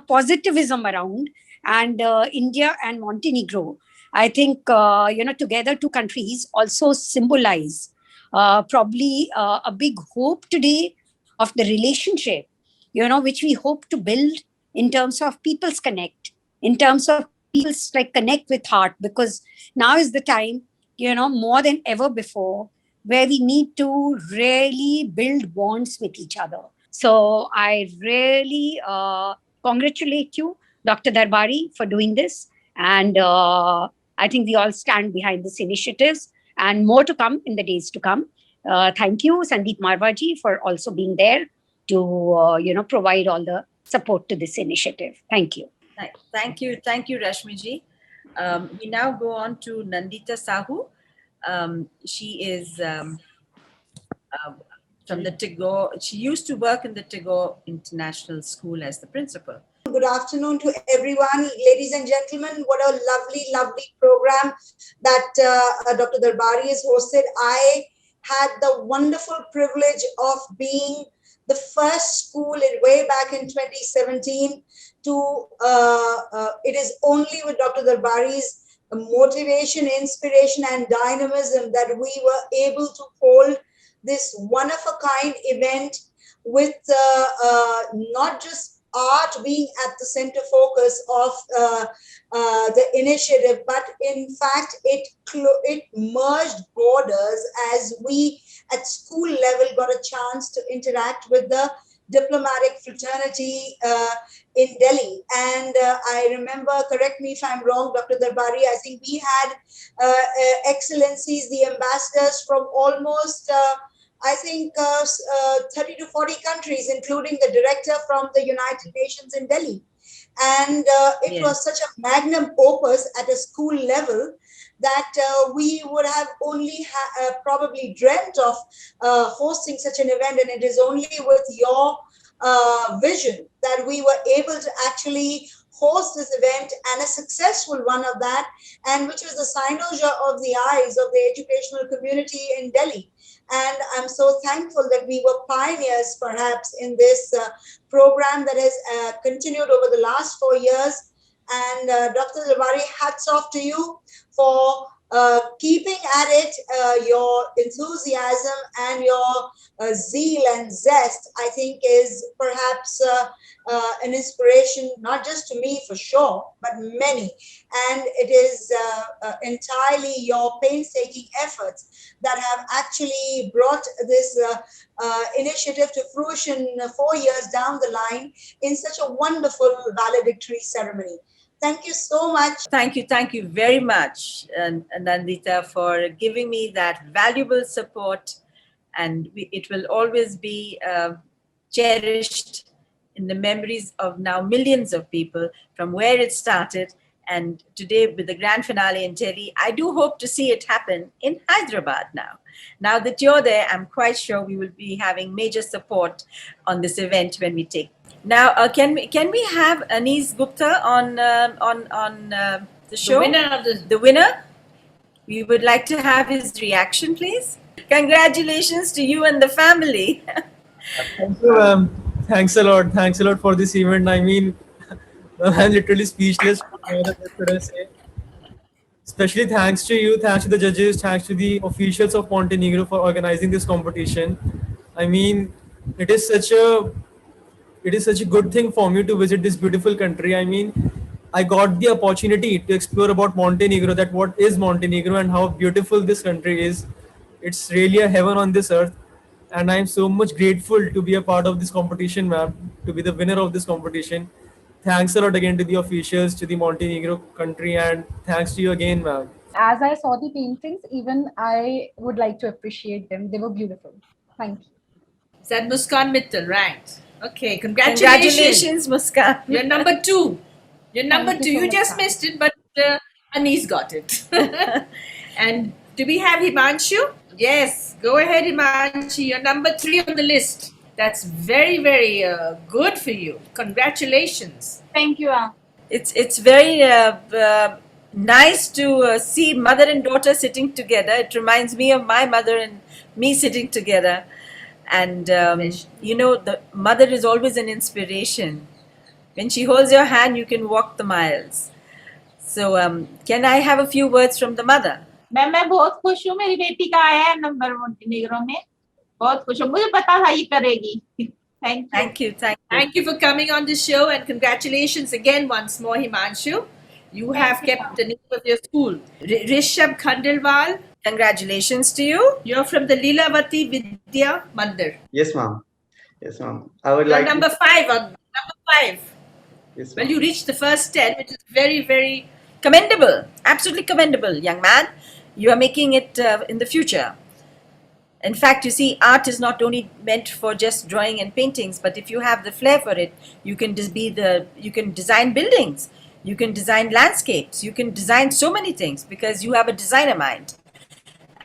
positivism around. And India and Montenegro, I think, together two countries also symbolize probably a big hope today of the relationship, which we hope to build in terms of people's connect, in terms of people's connect with heart, because now is the time, more than ever before, where we need to really build bonds with each other. So I really congratulate you, Dr. Darbari, for doing this. And I think we all stand behind this initiatives, and more to come in the days to come. Thank you, Sandeep Marwaji, for also being there to provide all the support to this initiative. Thank you. Thank you, Rashmi ji. We now go on to Nandita Sahu. She is from the Tagore. She used to work in the Tagore International School as the principal. Good afternoon to everyone, ladies and gentlemen. What a lovely, lovely program that Dr. Darbari has hosted. I had the wonderful privilege of being the first school way back in 2017 to, it is only with Dr. Darbari's motivation, inspiration, and dynamism that we were able to hold this one-of-a-kind event with not just art being at the center focus of the initiative, but in fact it merged borders as we at school level got a chance to interact with the diplomatic fraternity in Delhi. And I remember, correct me if I'm wrong, Dr. Darbari, I think we had excellencies, the ambassadors from almost 30 to 40 countries, including the director from the United Nations in Delhi. And it was such a magnum opus at a school level that we would have only probably dreamt of hosting such an event. And it is only with your vision that we were able to actually host this event, and a successful one of that, and which was the cynosure of the eyes of the educational community in Delhi. And I'm so thankful that we were pioneers, perhaps, in this program that has continued over the last 4 years. And Dr. Darbari, hats off to you for keeping at it. Your enthusiasm and your zeal and zest, I think, is perhaps an inspiration, not just to me for sure, but many. And it is entirely your painstaking efforts that have actually brought this initiative to fruition 4 years down the line in such a wonderful valedictory ceremony. Thank you so much. Thank you very much, Nandita, for giving me that valuable support. And it will always be cherished in the memories of now millions of people from where it started. And today with the grand finale in Delhi, I do hope to see it happen in Hyderabad now. Now that you're there, I'm quite sure we will be having major support on this event when we take. Now, can we have Anis Gupta on the show? The winner of the winner. We would like to have his reaction, please. Congratulations to you and the family. Thank you, ma'am. Thanks a lot. Thanks a lot for this event. I mean, I'm literally speechless. What should I say? Especially thanks to you, thanks to the judges, thanks to the officials of Montenegro for organizing this competition. I mean, it is such a good thing for me to visit this beautiful country. I mean, I got the opportunity to explore about Montenegro, that what is Montenegro and how beautiful this country is. It's really a heaven on this earth. And I'm so much grateful to be a part of this competition, ma'am, to be the winner of this competition. Thanks a lot again to the officials, to the Montenegro country, and thanks to you again, ma'am. As I saw the paintings, even I would like to appreciate them. They were beautiful. Thank you. Is that Muskan Mittal, right? Okay, Congratulations, Muskan. You're number 2. You're number Thank 2. you so You much, just ma'am. missed it, but Anis got it. And do we have Himanshu? Yes, go ahead, Himanshu. You're number 3 on the list. That's very, very good for you. Congratulations. Thank you, ma'am. It's very nice to see mother and daughter sitting together. It reminds me of my mother and me sitting together. And the mother is always an inspiration. When she holds your hand, you can walk the miles. So can I have a few words from the mother? मैं बहुत खुश हूँ मेरी बेटी का आया है number Montenegro में बहुत खुश हूँ मुझे पता था ये करेगी Thank you. Thank you for coming on the show, and congratulations again once more, Himanshu. You have kept the name of your school. Rishabh Khandelwal, congratulations to you. You're from the Lilavati Vidya Mandir. Yes, ma'am. Yes, ma'am. I would You're like number 5 on number 5. Yes, Well, ma'am. you reached the first 10, which is very, very Commendable. Absolutely commendable, young man. You are making it in the future. In fact, you see, art is not only meant for just drawing and paintings, but if you have the flair for it, you can you can design buildings, you can design landscapes, you can design so many things because you have a designer mind.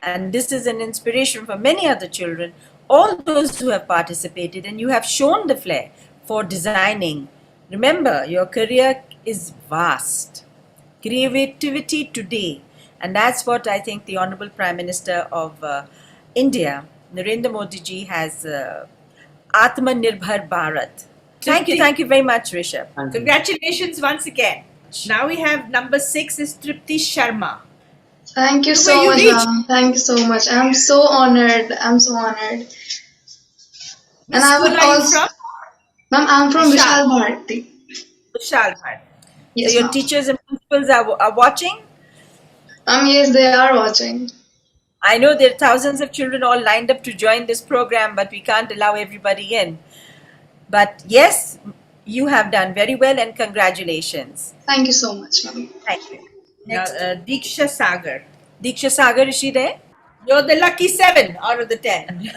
And this is an inspiration for many other children, all those who have participated, and you have shown the flair for designing. Remember, your career is vast. Creativity today. And that's what I think the Honorable Prime Minister of India, Narendra Modi ji, has Atmanirbhar Bharat. Thank you very much, Rishabh. Congratulations once again. Now we have number 6 is Tripti Sharma. Thank you Where so you much, reached? ma'am. Thank you so much. I'm so honored. I'm so honored. Which school are you from? Ma'am, I'm from Vishal. Vishal Bharati. Vishal Bharati. Yes, So your ma'am. teachers and principals are watching? Yes, they are watching. I know there are thousands of children all lined up to join this program, but we can't allow everybody in. But yes, you have done very well, and congratulations. Thank you so much, ma'am. Thank you. Now, Diksha Sagar. Diksha Sagar, is she there? You're the lucky 7 out of the 10.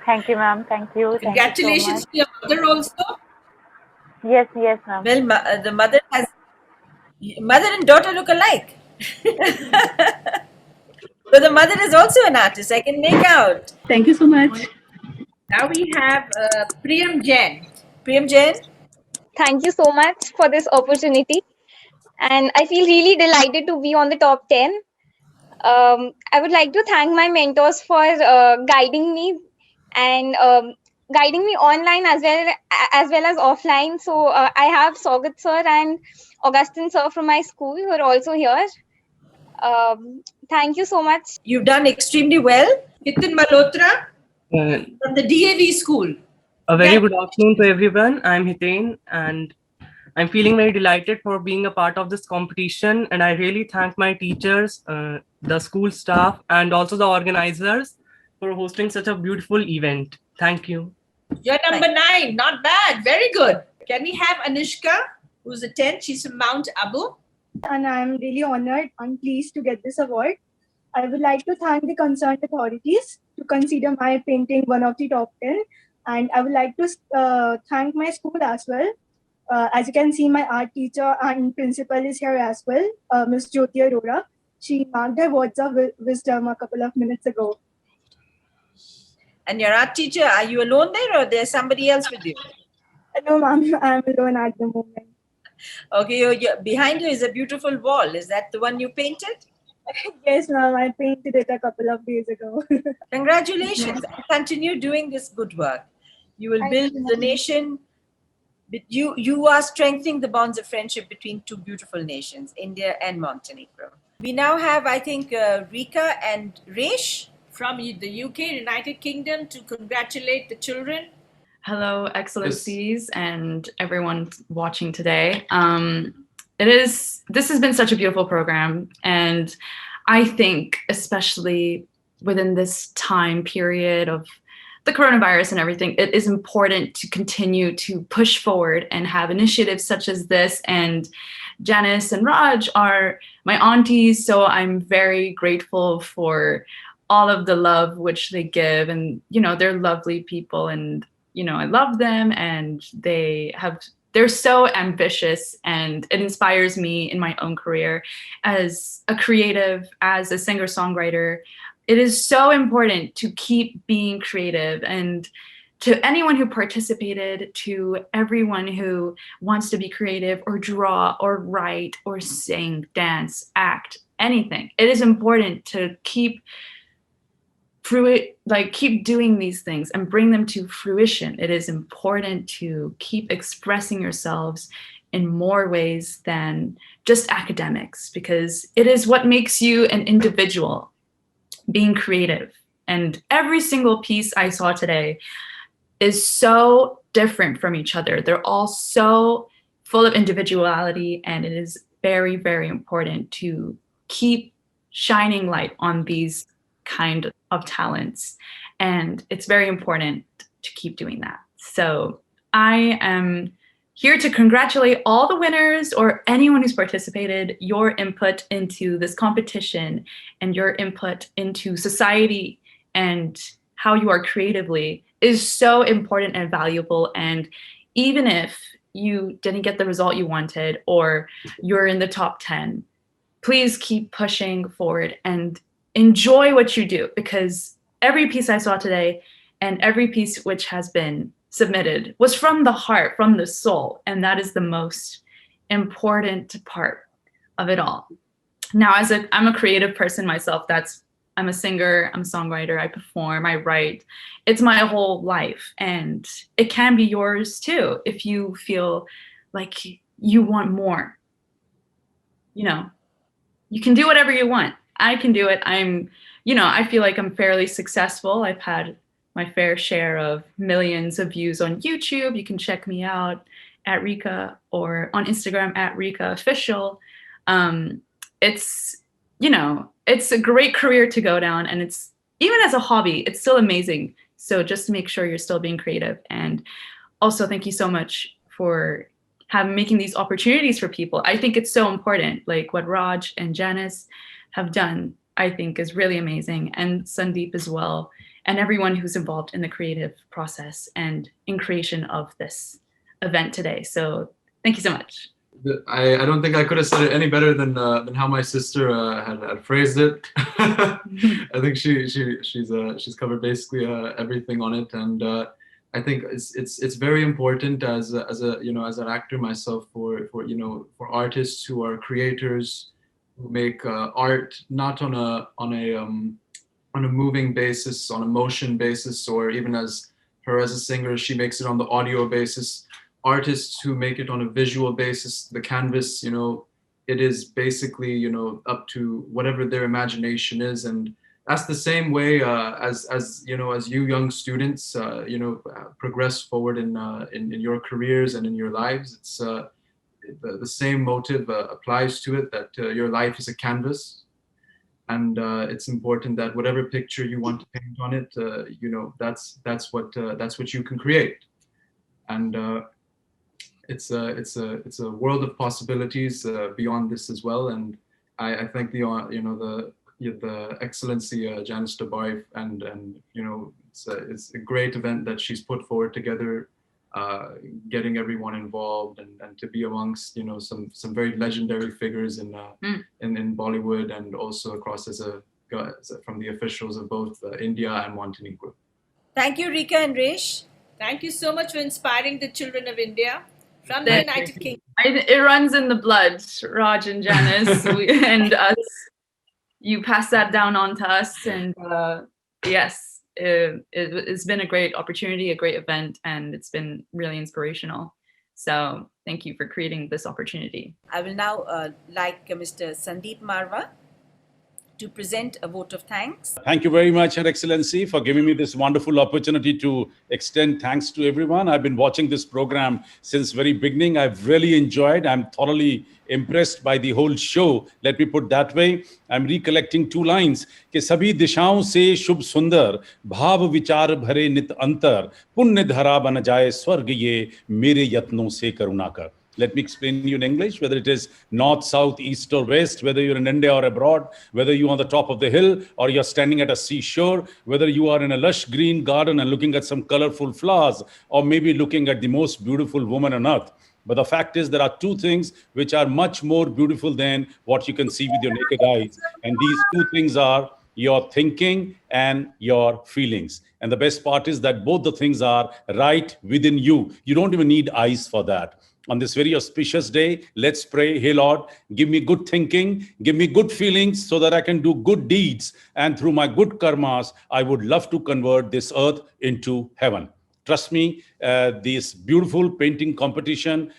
Thank you, ma'am. Thank you. Congratulations to your mother also. Yes, ma'am. Well, the mother and daughter look alike. So the mother is also an artist, I can make out. Thank you so much. Now we have Priyam Jain. Priyam Jain? Thank you so much for this opportunity. And I feel really delighted to be on the top 10. I would like to thank my mentors for guiding me and guiding me online as well as offline. So I have Saugat sir and Augustine sir from my school who are also here. Thank you so much. You've done extremely well. Nitin Malhotra from the DAV school. A very good afternoon to everyone. I'm Hitain and I'm feeling very delighted for being a part of this competition, and I really thank my teachers, the school staff, and also the organizers for hosting such a beautiful event. Thank you. You're number 9. Not bad. Very good. Can we have Anushka, who's a 10? She's from Mount Abu. And I'm really honored and pleased to get this award. I would like to thank the concerned authorities to consider my painting one of the top 10. And I would like to thank my school as well. As you can see, my art teacher and principal is here as well, Ms. Jyoti Arora. She marked her words of wisdom a couple of minutes ago. And your art teacher, are you alone there or there's somebody else with you? No, ma'am, I'm alone at the moment. Okay, behind you is a beautiful wall. Is that the one you painted? Yes, ma'am. I painted it a couple of days ago. Congratulations. Continue doing this good work. You will Thank build you, the ma'am. nation. But you are strengthening the bonds of friendship between two beautiful nations, India and Montenegro. We now have, I think, Rika and Resh from the UK, United Kingdom, to congratulate the children. Hello, Excellencies, and everyone watching today. This has been such a beautiful program, and I think especially within this time period of the coronavirus and everything, it is important to continue to push forward and have initiatives such as this. And Janice and Raj are my aunties, so I'm very grateful for all of the love which they give, and they're lovely people, and I love them, and they're so ambitious, and it inspires me in my own career as a creative, as a singer-songwriter. It is so important to keep being creative, and to anyone who participated, to everyone who wants to be creative or draw or write or sing, dance, act, anything. It is important to keep doing these things and bring them to fruition. It is important to keep expressing yourselves in more ways than just academics, because it is what makes you an individual, being creative. And every single piece I saw today is so different from each other. They're all so full of individuality, and it is very, very important to keep shining light on these kind of talents, and it's very important to keep doing that. So I am here to congratulate all the winners or anyone who's participated. Your input into this competition and your input into society and how you are creatively is so important and valuable. And even if you didn't get the result you wanted or you're in the top 10, please keep pushing forward and enjoy what you do, because every piece I saw today and every piece which has been submitted was from the heart, from the soul, and that is the most important part of it all. Now, I'm a creative person myself. I'm a singer, I'm a songwriter, I perform, I write. It's my whole life, and it can be yours too if you feel like you want more. You can do whatever you want. I can do it. I feel like I'm fairly successful. I've had my fair share of millions of views on YouTube. You can check me out at Rika, or on Instagram at Rika Official. It's a great career to go down, and it's, even as a hobby, it's still amazing. So just make sure you're still being creative. And also, thank you so much for making these opportunities for people. I think it's so important, like what Raj and Janice have done, I think is really amazing, and Sandeep as well, and everyone who's involved in the creative process and in creation of this event today. So thank you so much. I don't think I could have said it any better than how my sister had phrased it. I think she's covered basically everything on it, and I think it's very important as an actor myself for artists who are creators, who make art not on a moving basis, on a motion basis, or even as a singer, she makes it on the audio basis. Artists who make it on a visual basis, the canvas, it is basically, up to whatever their imagination is. And that's the same way as you young students, progress forward in your careers and in your lives. It's the same motive applies to it, that your life is a canvas. And it's important that whatever picture you want to paint on it, that's what you can create. And it's a world of possibilities beyond this as well. And I thank the Excellency Janice Dabari, and it's a great event that she's put forward together, getting everyone involved, and to be amongst some very legendary figures in Bollywood, and also across from the officials of both India and Montenegro. Thank you, Rika and Resh. Thank you so much for inspiring the children of India from the United Kingdom. It runs in the blood, Raj and Janice and us. you pass that down on to us. And yes, it's been a great opportunity, a great event, and it's been really inspirational. So thank you for creating this opportunity. I will now like Mr. Sandeep Marwa to present a vote of thanks. Thank you very much, Her Excellency, for giving me this wonderful opportunity to extend thanks to everyone. I've been watching this program since very beginning. I've really enjoyed. I'm thoroughly impressed by the whole show. Let me put that way. I'm recollecting two lines कि सभी दिशाओं से शुभ सुंदर भाव विचार भरे नित अंतर पुण्य धरा बन जाए स्वर्ग ये मेरे यत्नों से करुणा कर. Let me explain you in English, whether it is north, south, east or west, whether you're in India or abroad, whether you're on the top of the hill or you're standing at a seashore, whether you are in a lush green garden and looking at some colorful flowers, or maybe looking at the most beautiful woman on earth. But the fact is there are two things which are much more beautiful than what you can see with your naked eyes. And these two things are your thinking and your feelings. And the best part is that both the things are right within you. You don't even need eyes for that. On this very auspicious day, let's pray, hey Lord, give me good thinking, give me good feelings so that I can do good deeds. And through my good karmas, I would love to convert this earth into heaven. Trust me, this beautiful painting competition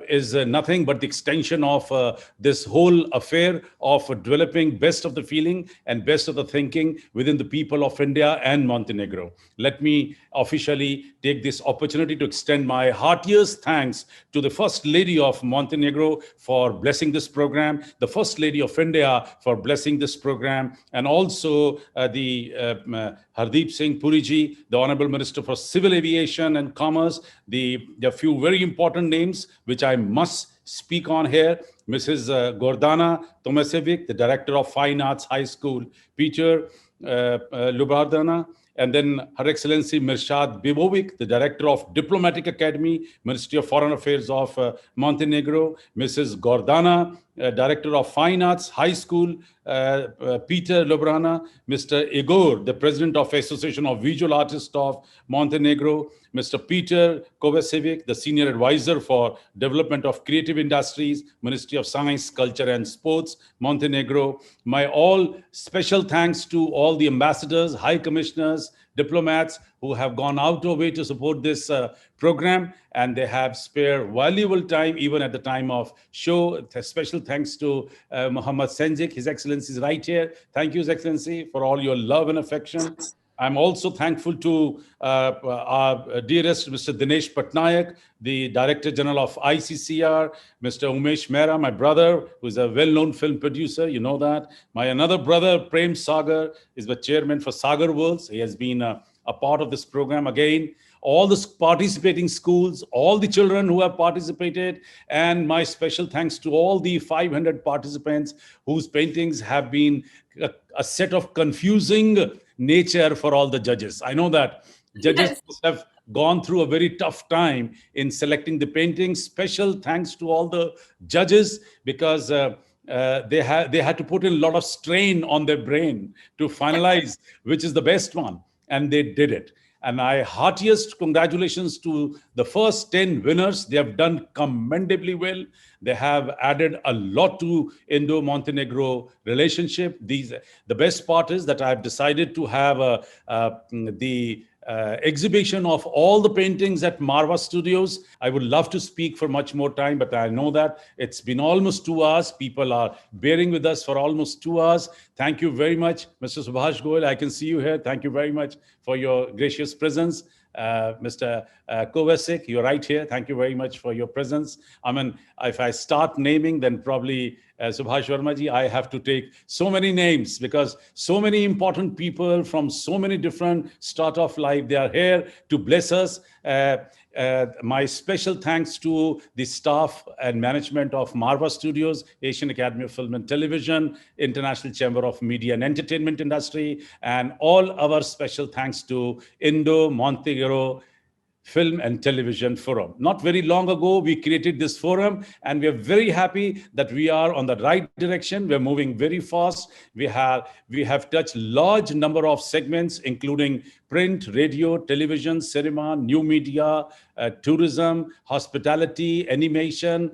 is nothing but the extension of this whole affair of developing best of the feeling and best of the thinking within the people of India and Montenegro. Let me officially take this opportunity to extend my heartiest thanks to the First Lady of Montenegro for blessing this program, the First Lady of India for blessing this program, and also the Hardeep Singh Puriji, the Honorable Minister for Civil Aviation and Commerce. There are few very important names which I must speak on here. Mrs. Gordana Tomasevic, the Director of Fine Arts High School, Peter Lubardana, and then Her Excellency Mirshad Bibovic, the Director of Diplomatic Academy, Ministry of Foreign Affairs of Montenegro, Mrs. Gordana, Director of Fine Arts High School, Peter Lubrana, Mr. Igor, the President of Association of Visual Artists of Montenegro, Mr. Peter Kovacevic, the Senior Advisor for Development of Creative Industries, Ministry of Science, Culture and Sports, Montenegro. My all special thanks to all the ambassadors, high commissioners, diplomats who have gone out of their way to support this program, and they have spared valuable time even at the time of show. Special thanks to Muhammad Senjik. His Excellency is right here. Thank you, His Excellency, for all your love and affection. I'm also thankful to our dearest Mr. Dinesh Patnaik, the Director General of ICCR, Mr. Umesh Mehra, my brother, who is a well-known film producer, you know that. My another brother, Prem Sagar, is the chairman for Sagar Worlds. He has been a part of this program again. All the participating schools, all the children who have participated, and my special thanks to all the 500 participants whose paintings have been a set of confusing nature for all the judges. I know that judges have gone through a very tough time in selecting the paintings. Special thanks to all the judges, because they had to put in a lot of strain on their brain to finalize which is the best one, and they did it. And my heartiest congratulations to the first 10 winners. They have done commendably well. They have added a lot to Indo-Montenegro relationship. The best part is that I've decided to have the exhibition of all the paintings at Marwa Studios. I would love to speak for much more time, but I know that it's been almost 2 hours. People are bearing with us for almost 2 hours. Thank you very much, Mr. Subhash Goel. I can see you here. Thank you very much for your gracious presence. Mr. Kovacic, you're right here. Thank you very much for your presence. I mean, if I start naming, then probably Subhash Verma ji, I have to take so many names, because so many important people from so many different start of life, they are here to bless us. My special thanks to the staff and management of Marwa Studios, Asian Academy of Film and Television, International Chamber of Media and Entertainment Industry, and all our special thanks to Indo-Montenegro Film and Television Forum. Not very long ago, we created this forum, and we are very happy that we are on the right direction. We're moving very fast. We have touched large number of segments, including print, radio, television, cinema, new media, tourism, hospitality, animation,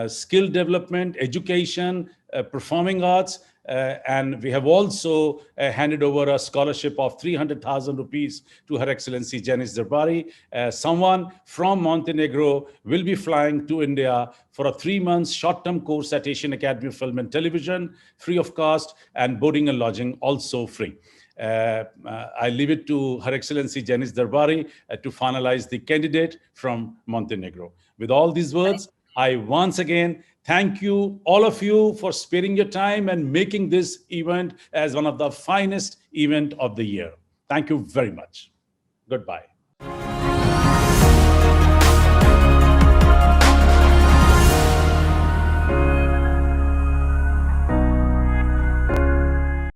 skill development, education, performing arts, and we have also handed over a scholarship of 300,000 rupees to Her Excellency Janice Darbari. Someone from Montenegro will be flying to India for a 3-month short-term course at Asian Academy of Film and Television, free of cost, and boarding and lodging also free. I leave it to Her Excellency Janice Darbari to finalize the candidate from Montenegro. With all these words, I once again thank you, all of you, for sparing your time and making this event as one of the finest event of the year. Thank you very much. Goodbye.